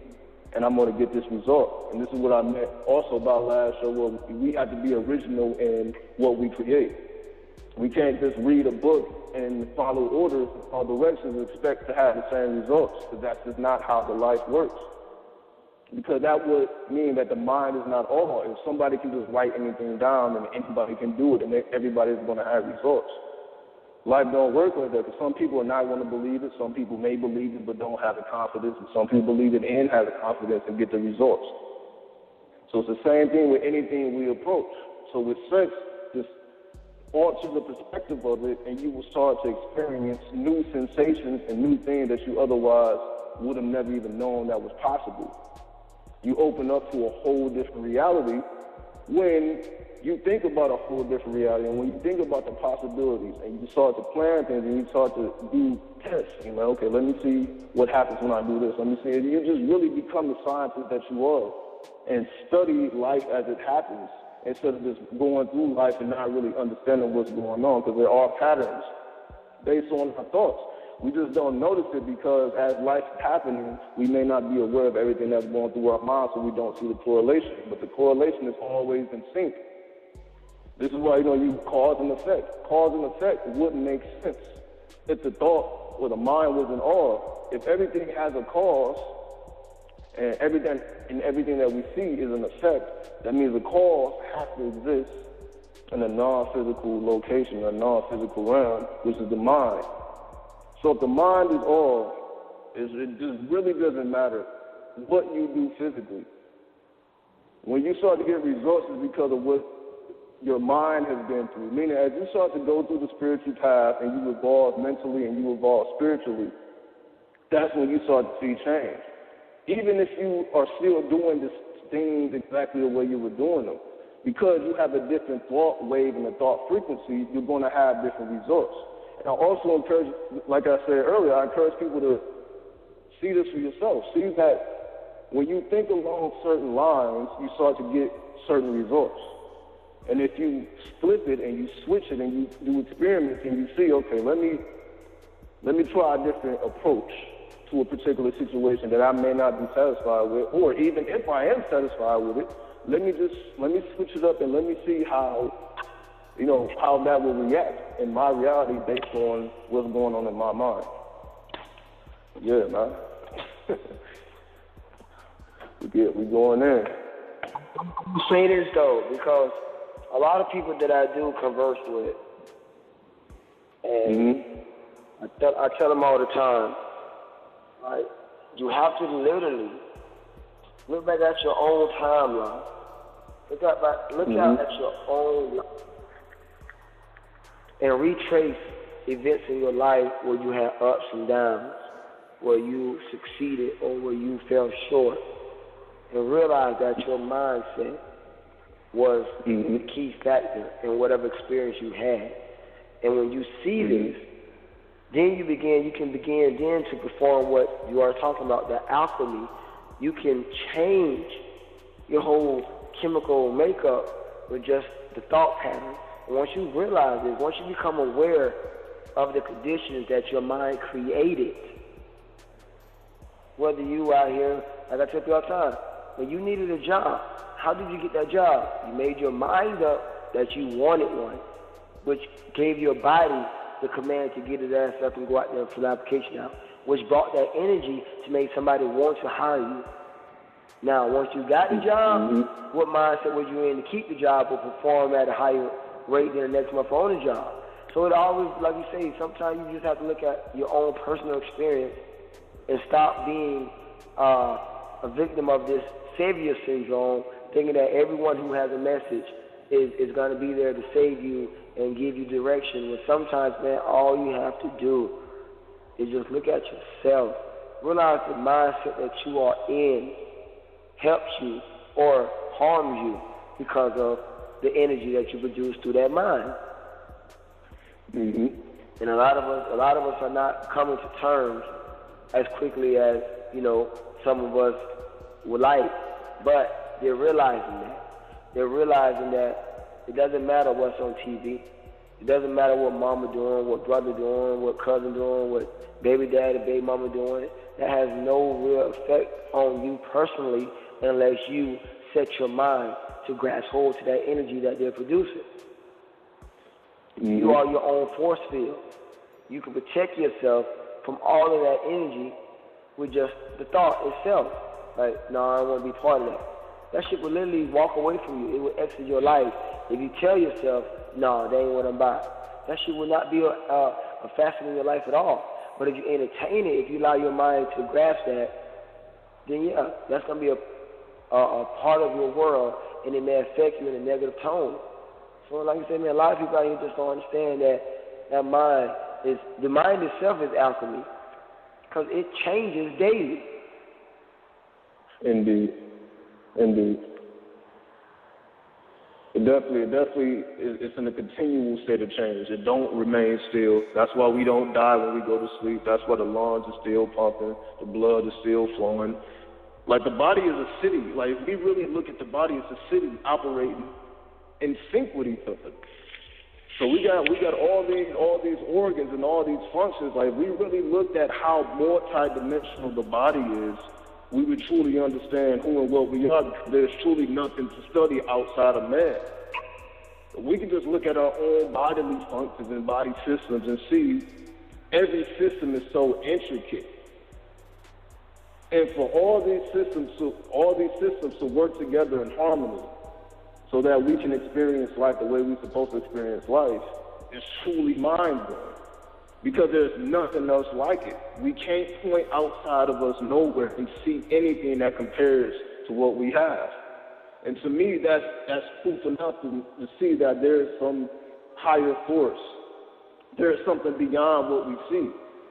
and I'm going to get this result. And this is what I meant also about last show, where we have to be original in what we create. We can't just read a book and follow orders or directions and expect to have the same results, because that's just not how the life works. Because that would mean that the mind is not all. If somebody can just write anything down, then anybody can do it, and everybody's going to have results. Life don't work like that, because some people are not going to believe it. Some people may believe it but don't have the confidence, and some people believe it and have the confidence and get the results. So it's the same thing with anything we approach. So with sex, just alter the perspective of it, and you will start to experience new sensations and new things that you otherwise would have never even known that was possible. You open up to a whole different reality when you think about a whole different reality, and when you think about the possibilities, and you start to plan things, and you start to do tests. You're like, okay, let me see what happens when I do this. Let me see. And you just really become the scientist that you are and study life as it happens, instead of just going through life and not really understanding what's going on, because there are patterns based on our thoughts. We just don't notice it because as life is happening, we may not be aware of everything that's going through our minds, so we don't see the correlation. But the correlation is always in sync. This is why, you cause and effect. Cause and effect wouldn't make sense if the thought or the mind was in awe. If everything has a cause, and everything that we see is an effect, that means the cause has to exist in a non-physical location, a non-physical realm, which is the mind. So if the mind is all, it just really doesn't matter what you do physically. When you start to get results, it's because of what your mind has been through. Meaning, as you start to go through the spiritual path and you evolve mentally and you evolve spiritually, that's when you start to see change. Even if you are still doing these things exactly the way you were doing them, because you have a different thought wave and a thought frequency, you're going to have different results. And I also encourage, like I said earlier, I encourage people to see this for yourself. See that when you think along certain lines, you start to get certain results. And if you flip it and you switch it and you do experiments and you see, okay, let me try a different approach to a particular situation that I may not be satisfied with, or even if I am satisfied with it, let me switch it up and let me see how that will react in my reality based on what's going on in my mind. Yeah, man. we going in. I'm saying this though, because a lot of people that I do converse with, and I tell them all the time, right? You have to literally look back at your own timeline. Look out at your own life and retrace events in your life where you had ups and downs, where you succeeded or where you fell short, and realize that your mindset was the key factor in whatever experience you had. And when you see this, then you can begin then to perform what you are talking about, the alchemy. You can change your whole chemical makeup with just the thought pattern. And once you realize this, once you become aware of the conditions that your mind created, whether you out here, like I tell you all the time, when you needed a job, how did you get that job? You made your mind up that you wanted one, which gave your body the command to get his ass up and go out there and fill the application out, which brought that energy to make somebody want to hire you. Now, once you got the job, what mindset was you in to keep the job or perform at a higher rate than the next month on the job? So it always, like you say, sometimes you just have to look at your own personal experience and stop being a victim of this savior syndrome, thinking that everyone who has a message is going to be there to save you and give you direction. When sometimes, man, all you have to do is just look at yourself. Realize the mindset that you are in helps you or harms you because of the energy that you produce through that mind. And a lot of us are not coming to terms as quickly as, some of us would like, but they're realizing that. They're realizing that it doesn't matter what's on TV. It doesn't matter what mama doing, what brother doing, what cousin doing, what baby daddy, baby mama doing. That has no real effect on you personally unless you set your mind to grasp hold to that energy that they're producing. You are your own force field. You can protect yourself from all of that energy with just the thought itself. Like, no, I don't want to be part of that. That shit will literally walk away from you. It will exit your life. If you tell yourself, no, that ain't what I'm about, that shit will not be a facet in your life at all. But if you entertain it, if you allow your mind to grasp that, then yeah, that's going to be a part of your world, and it may affect you in a negative tone. So like I said, man, a lot of people out here just don't understand that the mind itself is alchemy, because it changes daily. Indeed. It definitely it's in a continual state of change. It don't remain still. That's why we don't die when we go to sleep. That's why the lungs are still pumping, the blood is still flowing. Like, the body is a city. Like, if we really look at the body, it's a city operating in sync with each other. So we got all these organs and all these functions. Like, if we really looked at how multi-dimensional the body is, we would truly understand who and what we are. There's truly nothing to study outside of man. We can just look at our own bodily functions and body systems and see every system is so intricate. And for all these systems to work together in harmony, so that we can experience life the way we're supposed to experience life is truly mind-blowing. Because there's nothing else like it. We can't point outside of us nowhere and see anything that compares to what we have. And to me, that's proof enough to see that there is some higher force. There is something beyond what we see.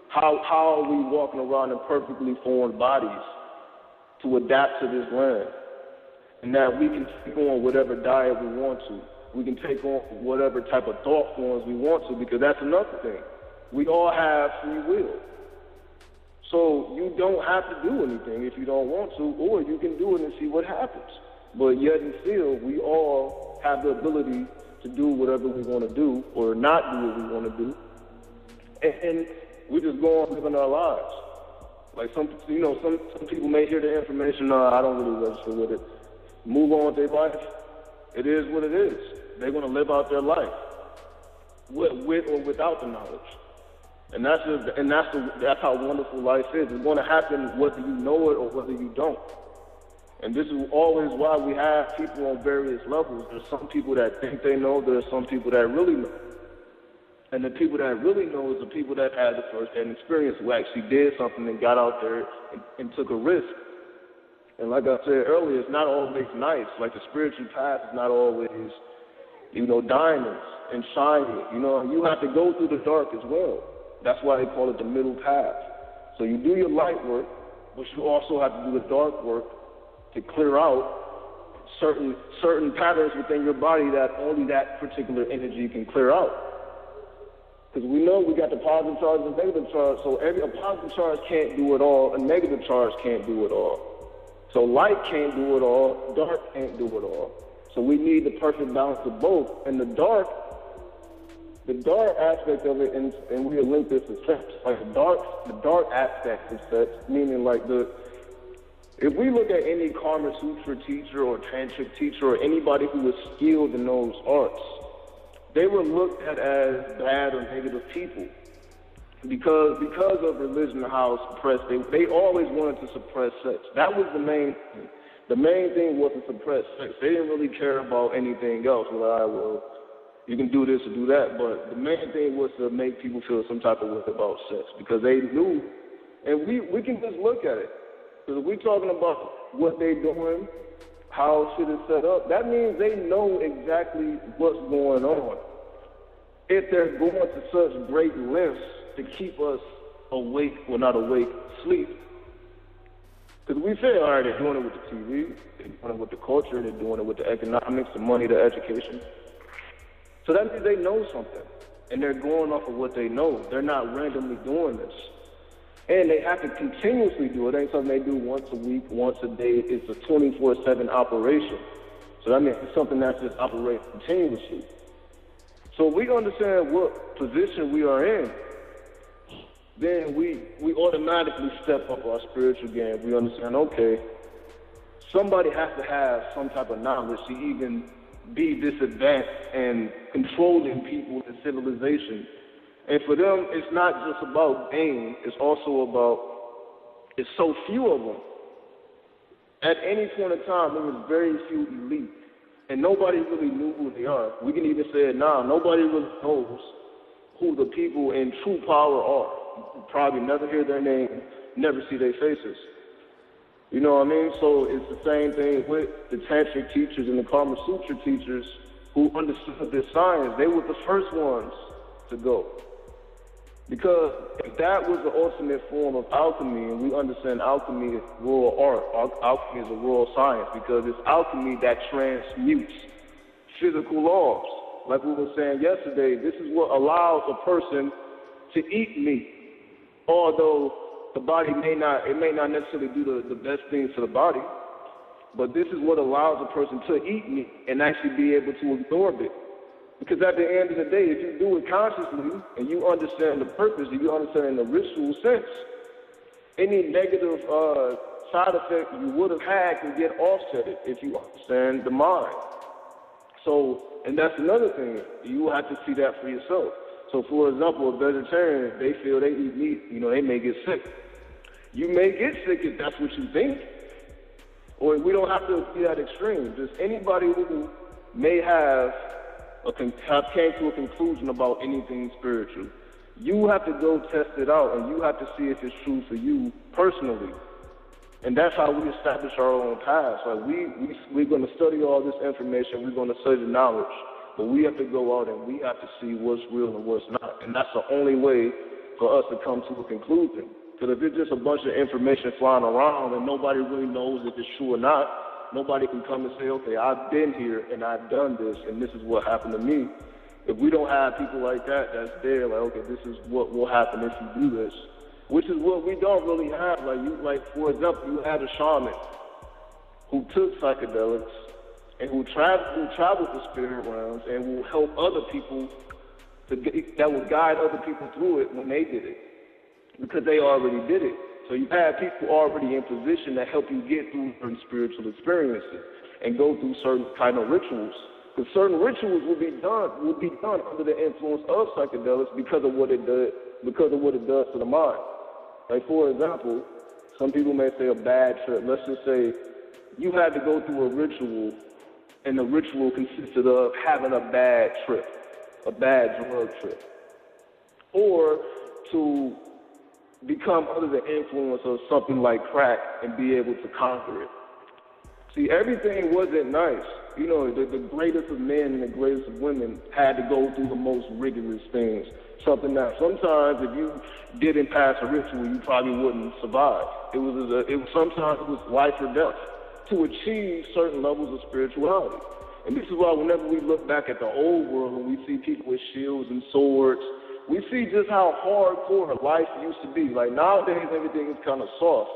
How are we walking around in perfectly formed bodies to adapt to this land? And that we can take on whatever diet we want to. We can take on whatever type of thought forms we want to, because that's another thing. We all have free will. So you don't have to do anything if you don't want to, or you can do it and see what happens. But yet and still, we all have the ability to do whatever we want to do, or not do what we want to do. And we just go on living our lives. Like some people may hear the information, I don't really register with it. Move on with their life. It is what it is. They're going to live out their life with or without the knowledge. And that's how wonderful life is. It's going to happen whether you know it or whether you don't. And this is always why we have people on various levels. There's some people that think they know. There's some people that really know. And the people that really know is the people that had the first-hand experience, who actually did something and got out there and took a risk. And like I said earlier, it's not always nice. Like the spiritual path is not always, diamonds and shiny. You have to go through the dark as well. That's why they call it the middle path. So you do your light work, but you also have to do the dark work to clear out certain patterns within your body that only that particular energy can clear out. Because we know we got the positive charge and negative charge, so a positive charge can't do it all, a negative charge can't do it all. So light can't do it all, dark can't do it all. So we need the perfect balance of both. And the dark aspect of it, and we link this to sex, like the dark aspect of sex, meaning like if we look at any Karma Sutra teacher or Tantric teacher or anybody who was skilled in those arts, they were looked at as bad or negative people. Because of religion and how it's suppressed, they always wanted to suppress sex. That was the main thing. The main thing was to suppress sex. They didn't really care about anything else. Well, you can do this or do that. But the main thing was to make people feel some type of way about sex, because they knew, and we can just look at it. Because if we're talking about what they're doing, how shit is set up, that means they know exactly what's going on. If they're going to such great lengths to keep us awake, well, not awake, sleep. Because we say, all right, they're doing it with the TV, they're doing it with the culture, they're doing it with the economics, the money, the education. So that means they know something, and they're going off of what they know. They're not randomly doing this. And they have to continuously do it. It ain't something they do once a week, once a day. It's a 24/7 operation. So that means it's something that's just operating continuously. So if we understand what position we are in, then we automatically step up our spiritual game. We understand, okay, somebody has to have some type of knowledge to even be this advanced and controlling people in civilization. And for them, it's not just about gain, it's also about, it's so few of them. At any point in time, there was very few elite, and nobody really knew who they are. We can even say it now, nobody really knows who the people in true power are. You probably never hear their name, never see their faces. You know what I mean? So it's the same thing with the Tantric teachers and the Karma Sutra teachers who understood this science. They were the first ones to go. Because if that was the ultimate form of alchemy, and we understand alchemy is raw art, alchemy is a raw science, because it's alchemy that transmutes physical laws. Like we were saying yesterday, this is what allows a person to eat meat, although the body may not necessarily do the best things to the body, but this is what allows a person to eat meat and actually be able to absorb it. Because at the end of the day, if you do it consciously and you understand the purpose and you understand the ritual sense, any negative side effect you would have had can get offset if you understand the mind. So, and that's another thing, you have to see that for yourself. So for example, a vegetarian, they feel they eat meat, they may get sick. You may get sick if that's what you think. Or we don't have to be that extreme. Just anybody who may have came to a conclusion about anything spiritual, you have to go test it out, and you have to see if it's true for you personally. And that's how we establish our own paths. Like we're going to study all this information, we're going to study the knowledge, but we have to go out and we have to see what's real and what's not. And that's the only way for us to come to a conclusion. Because if it's just a bunch of information flying around and nobody really knows if it's true or not, nobody can come and say, okay, I've been here and I've done this and this is what happened to me. If we don't have people like that that's there, like, okay, this is what will happen if you do this, which is what we don't really have. Like for example, you had a shaman who took psychedelics and who traveled the spirit realms and will help other people, that will guide other people through it when they did it, because they already did it. So you have people already in position to help you get through certain spiritual experiences and go through certain kind of rituals. Because certain rituals will be done under the influence of psychedelics because of what it does to the mind. Like for example, some people may say a bad trip. Let's just say you had to go through a ritual, and the ritual consisted of having a bad trip, a bad drug trip, or to become under the influence of something like crack and be able to conquer it. See, everything wasn't nice. You know, the greatest of men and the greatest of women had to go through the most rigorous things. Something that sometimes if you didn't pass a ritual, you probably wouldn't survive. Sometimes it was life or death to achieve certain levels of spirituality. And this is why whenever we look back at the old world and we see people with shields and swords, we see just how hardcore life used to be. Like nowadays, everything is kind of soft.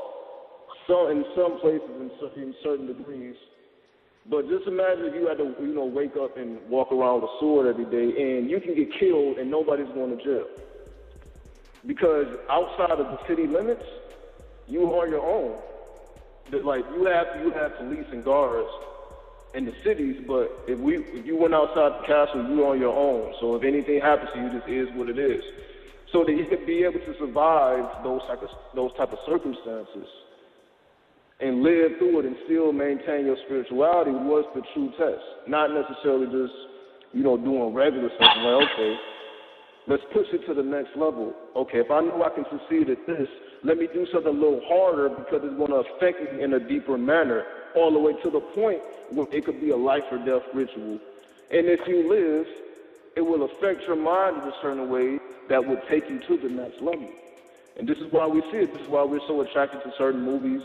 So in some places, in certain degrees. But just imagine if you had to, wake up and walk around with a sword every day, and you can get killed and nobody's going to jail. Because outside of the city limits, you are on your own. Like you have police and guards in the cities, but if you went outside the castle, you're on your own. So if anything happens to you, this is what it is. So that you could be able to survive those type of circumstances and live through it and still maintain your spirituality was the true test. Not necessarily just, doing regular stuff. Like, okay, let's push it to the next level. Okay, if I know I can succeed at this, let me do something a little harder because it's going to affect me in a deeper manner, all the way to the point where it could be a life or death ritual. And if you live, it will affect your mind in a certain way that will take you to the next level. And this is why we see it. This is why we're so attracted to certain movies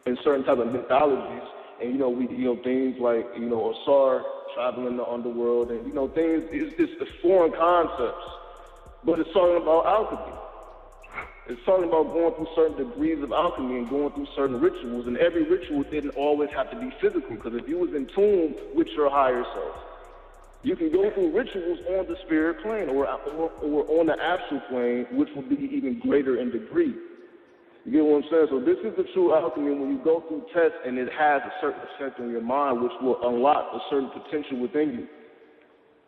and certain type of mythologies, and things like Asar traveling the underworld, and things. It's foreign concepts, but it's talking about alchemy. It's talking about going through certain degrees of alchemy and going through certain rituals, and every ritual didn't always have to be physical. Because if you was in tune with your higher self, you can go through rituals on the spirit plane or on the astral plane, which will be even greater in degree. You get what I'm saying? So this is the true alchemy when you go through tests and it has a certain effect on your mind, which will unlock a certain potential within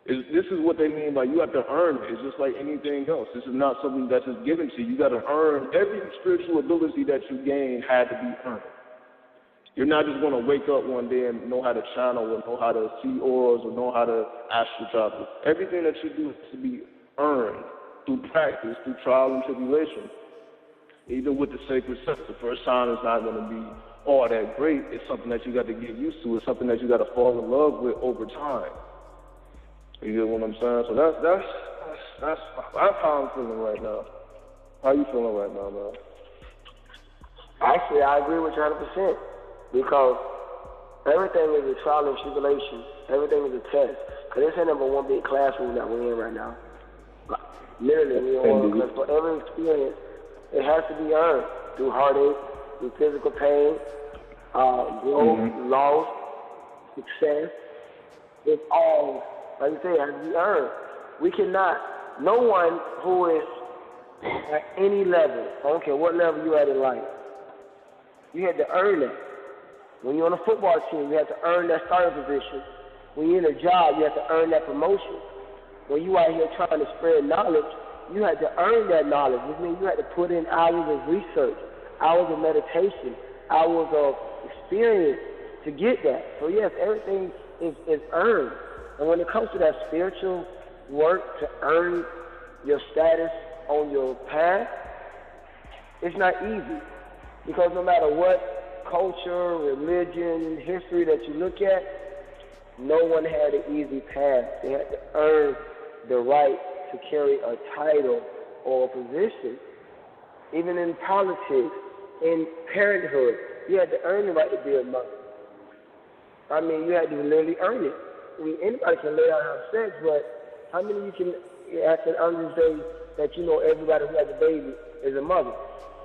you. This is what they mean by you have to earn it. It's just like anything else. This is not something that's just given to you. You got to earn every spiritual ability that you gain had to be earned. You're not just going to wake up one day and know how to channel or know how to see auras or know how to astral travel. Everything that you do has to be earned through practice, through trial and tribulation. Even with the sacred sex, the first time is not going to be all that great. It's something that you got to get used to. It's something that you got to fall in love with over time. You get what I'm saying? So that's how I'm feeling right now. How you feeling right now, man? Actually, I agree with you 100%, because everything is a trial and tribulation. Everything is a test. Because this ain't number one big classroom that we're in right now. Literally, because for every experience, it has to be earned through heartache, through physical pain, growth, loss, success. It's all, like you say, it has to be earned. We cannot, no one who is at any level, I don't care what level you're at in life, you had to earn that. When you're on a football team, you have to earn that starting position. When you're in a job, you have to earn that promotion. When you out here trying to spread knowledge, you had to earn that knowledge, which means you had to put in hours of research, hours of meditation, hours of experience to get that. So yes, everything is earned. And when it comes to that spiritual work to earn your status on your path, it's not easy. Because no matter what culture, religion, history that you look at, no one had an easy path. They had to earn the right to carry a title or a position. Even in politics, in parenthood, you had to earn the right to be a mother. I mean, you had to literally earn it. I mean, anybody can lay out and have sex, but how many of you can honestly say that you know everybody who has a baby is a mother?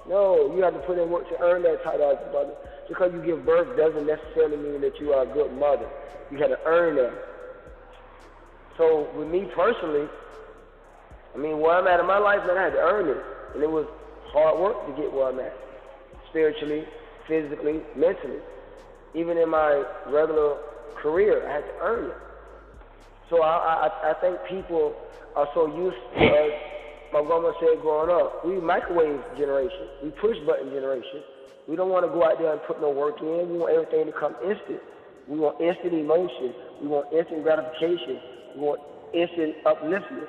No, you have to put in work to earn that title as a mother. Just because you give birth doesn't necessarily mean that you are a good mother. You got to earn that. So with me personally, I mean, where I'm at in my life, man, I had to earn it. And it was hard work to get where I'm at. Spiritually, physically, mentally. Even in my regular career, I had to earn it. So I think people are so used to us. My grandma said growing up, we microwave generation. We push button generation. We don't want to go out there and put no work in. We want everything to come instant. We want instant emotion. We want instant gratification. We want instant upliftment.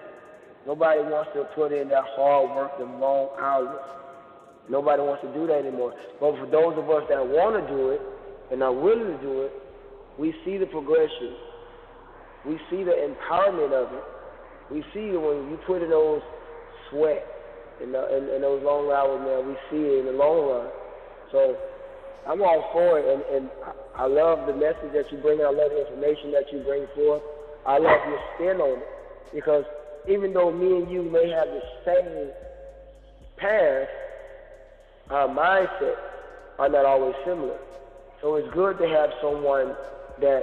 Nobody wants to put in that hard work, them long hours. Nobody wants to do that anymore. But for those of us that want to do it and are willing to do it, we see the progression. We see the empowerment of it. We see when you put in those sweat and those long hours, man, we see it in the long run. So I'm all for it, and I love the message that you bring in. I love the information that you bring forth. I love your spin on it, because even though me and you may have the same path, our mindsets are not always similar. So it's good to have someone that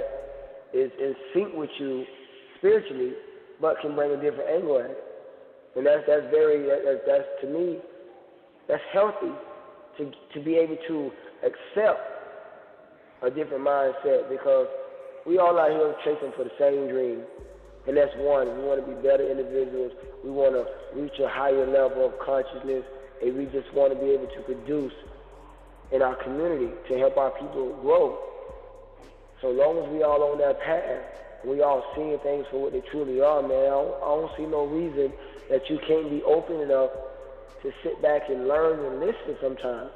is in sync with you spiritually, but can bring a different angle at it. And that's to me, that's healthy to be able to accept a different mindset, because we all out here chasing for the same dream. And that's one. We want to be better individuals. We want to reach a higher level of consciousness, and we just want to be able to produce in our community to help our people grow. So long as we all on that path, we all seeing things for what they truly are, man, I don't see no reason that you can't be open enough to sit back and learn and listen sometimes.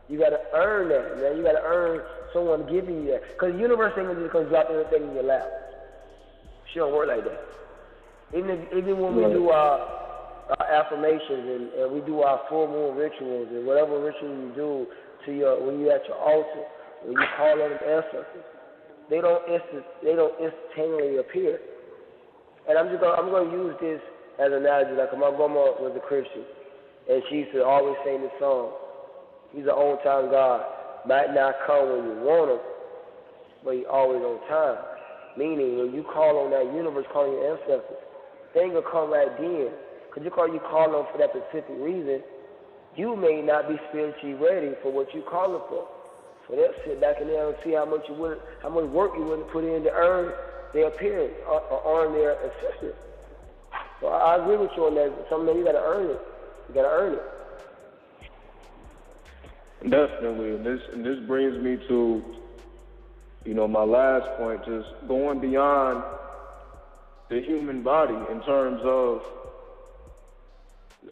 You got to earn that, man. You got to earn someone giving you that. Because the universe ain't just going to drop everything in your lap. She don't work like that. Even when we do our affirmations and we do our full moon rituals and whatever ritual you do when you're at your altar, when you call on them ancestors, they don't instantaneously appear. And I'm going to use this as an analogy. Like my grandma was a Christian, and she used to always sing this song. He's an on-time God. Might not come when you want him, but he's always on time. Meaning, when you call on that universe, calling your ancestors, they ain't going to come right then. Because you call them for that specific reason, you may not be spiritually ready for what you call them for. So they'll sit back in there and see how much work you willing to put in to earn their appearance or earn their assistance. So I agree with you on that. Something you got to earn it. You got to earn it. Definitely, and this brings me to, my last point, just going beyond the human body in terms of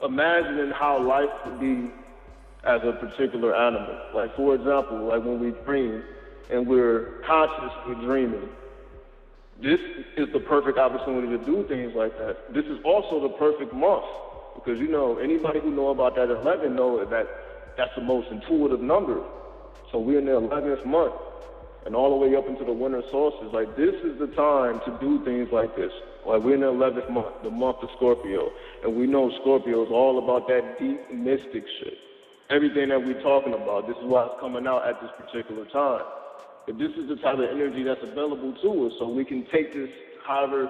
imagining how life would be as a particular animal. Like, for example, like when we dream and we're consciously dreaming, this is the perfect opportunity to do things like that. This is also the perfect month, because, anybody who know about that 11 know that that's the most intuitive number. So we're in the 11th month and all the way up into the winter solstice. Like, this is the time to do things like this. Like, we're in the 11th month, the month of Scorpio, and we know Scorpio is all about that deep mystic shit. Everything that we're talking about, this is why it's coming out at this particular time. But this is the type of energy that's available to us, so we can take this however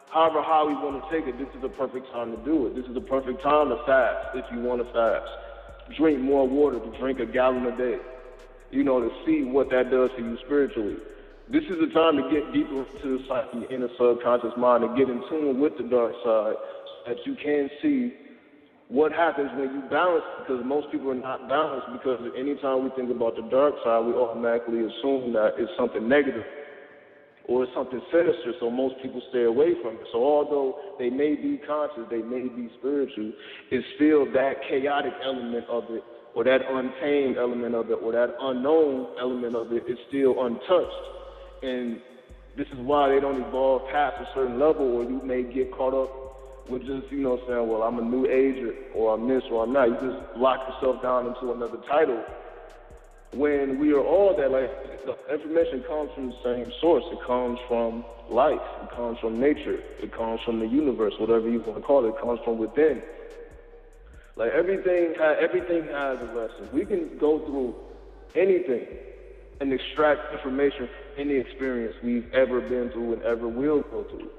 high we want to take it. This is the perfect time to do it. This is the perfect time to fast if you want to fast. Drink more water, to drink a gallon a day, to see what that does to you spiritually. This is the time to get deeper into the psyche, in the subconscious mind, and get in tune with the dark side, so that you can see what happens when you balance, because most people are not balanced, because anytime we think about the dark side, we automatically assume that it's something negative. or it's something sinister, so most people stay away from it. So although they may be conscious, they may be spiritual, it's still that chaotic element of it, or that untamed element of it, or that unknown element of it is still untouched. And this is why they don't evolve past a certain level, or you may get caught up with just, saying, well, I'm a new ager, or I'm this, or I'm not. You just lock yourself down into another title. When we are all that, like, the information comes from the same source. It comes from life. It comes from nature. It comes from the universe, whatever you want to call it. It comes from within. Like, everything has a lesson. We can go through anything and extract information from any experience we've ever been through and ever will go through.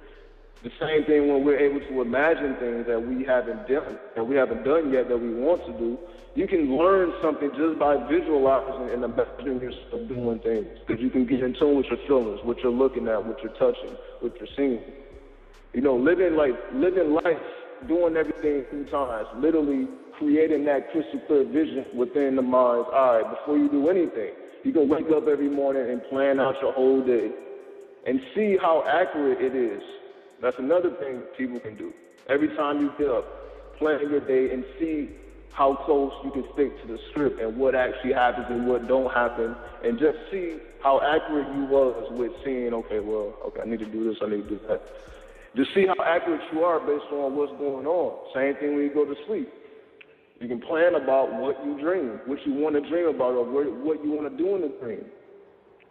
The same thing when we're able to imagine things that we haven't done yet that we want to do. You can learn something just by visualizing and imagining yourself doing things, because you can get in tune with your feelings, what you're looking at, what you're touching, what you're seeing. Living life, doing everything 2 times, literally creating that crystal clear vision within the mind's eye before you do anything. You can wake up every morning and plan out your whole day and see how accurate it is. That's another thing people can do. Every time you get up, plan your day and see how close you can stick to the script and what actually happens and what don't happen, and just see how accurate you was with seeing, okay, I need to do this, I need to do that. Just see how accurate you are based on what's going on. Same thing when you go to sleep. You can plan about what you dream, what you want to dream about, or what you want to do in the dream.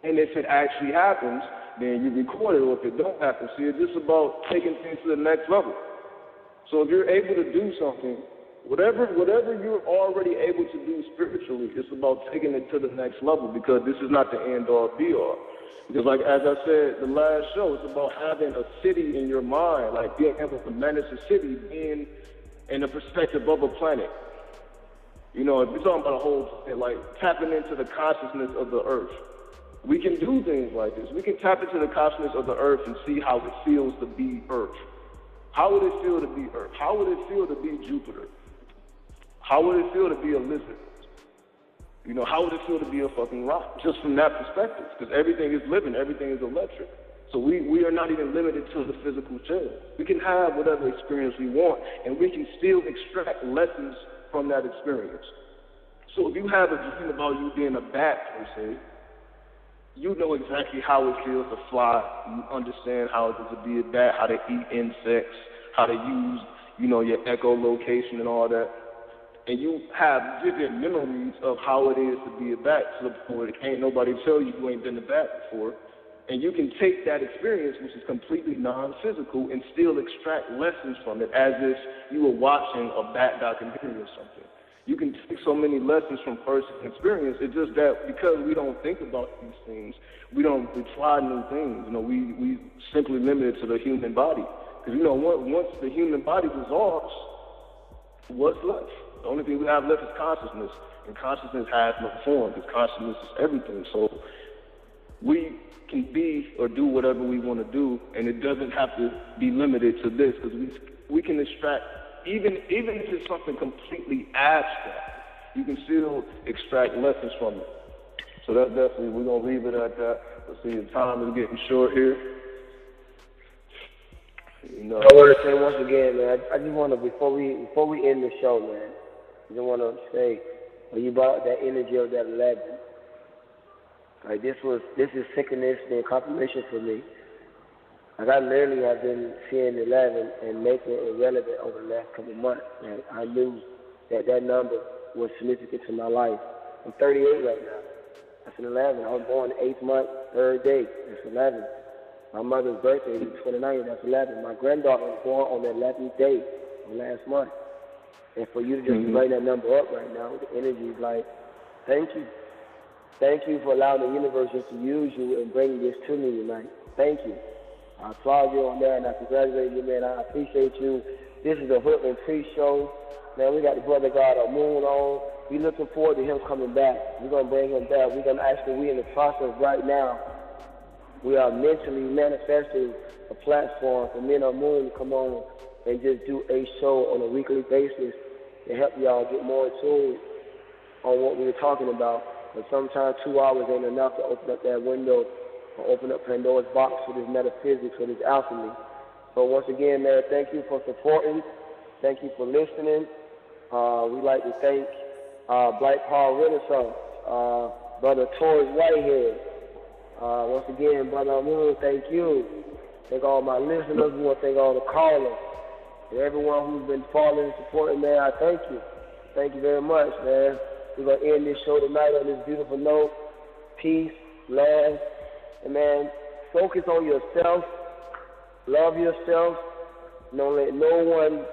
And if it actually happens, then you record it, or if it don't happen. See, it's just about taking things to the next level. So if you're able to do something, whatever you're already able to do spiritually, it's about taking it to the next level, because this is not the end-all, be-all. Because, like, as I said the last show, it's about having a city in your mind, like being able to manage a city, being in the perspective of a planet. If you're talking about a whole planet, like tapping into the consciousness of the earth. We can do things like this. We can tap into the consciousness of the earth and see how it feels to be earth. How would it feel to be earth? How would it feel to be Jupiter? How would it feel to be a lizard? How would it feel to be a fucking rock? Just from that perspective, because everything is living, everything is electric. So we are not even limited to the physical shell. We can have whatever experience we want, and we can still extract lessons from that experience. So if you have a dream about you being a bat, per se, you know exactly how it feels to fly. You understand how it is to be a bat, how to eat insects, how to use, your echolocation and all that. And you have vivid memories of how it is to be a bat, to the point where can't nobody tell you ain't been a bat before. And you can take that experience, which is completely non-physical, and still extract lessons from it, as if you were watching a bat documentary or something. You can take so many lessons from first-hand experience. It's just that because we don't think about these things, we try new things. We simply limit it to the human body. Because, once the human body dissolves, what's left? The only thing we have left is consciousness. And consciousness has no form, because consciousness is everything. So we can be or do whatever we want to do, and it doesn't have to be limited to this, because we can extract, even if it's something completely abstract, you can still extract lessons from it. So that's definitely, we're going to leave it at that. Let's see, the time is getting short here. I want to say once again, man, I just want to, before we end the show, man, I just want to say, when you brought up that energy of that 11, like this is synchronicity and confirmation for me. Like I literally have been seeing 11 and making it relevant over the last couple of months. And I knew that number was significant to my life. I'm 38 right now. That's an 11. I was born the 8th month, 3rd day. That's 11. My mother's birthday is 29th. That's 11. My granddaughter was born on the 11th day of last month. And for you to just bring that number up right now, the energy is like, thank you. Thank you for allowing the universe just to use you and bring this to me tonight. Thank you. I applaud you on that, and I congratulate you, man. I appreciate you. This is a Hoodlum pre-show. Man, we got the brother God Moon on. We looking forward to him coming back. We're going to bring him back. We in the process right now. We are mentally manifesting a platform for Men on Moon to come on and just do a show on a weekly basis to help y'all get more tuned on what we were talking about. But sometimes 2 hours ain't enough to open up that window or open up Pandora's box for this metaphysics, for this alchemy. So once again, man, thank you for supporting. Thank you for listening. We'd like to thank Black Power Renaissance, Brother Torres Whitehead. Once again, Brother Moon, thank you. Thank all my listeners. We want to thank all the callers. And everyone who's been following and supporting, man, I thank you. Thank you very much, man. We're going to end this show tonight on this beautiful note. Peace, love, and, man, focus on yourself. Love yourself. Don't let no one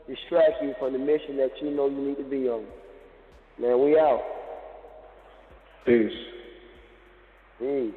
distract you from the mission that you know you need to be on. Man, we out. Peace. Peace.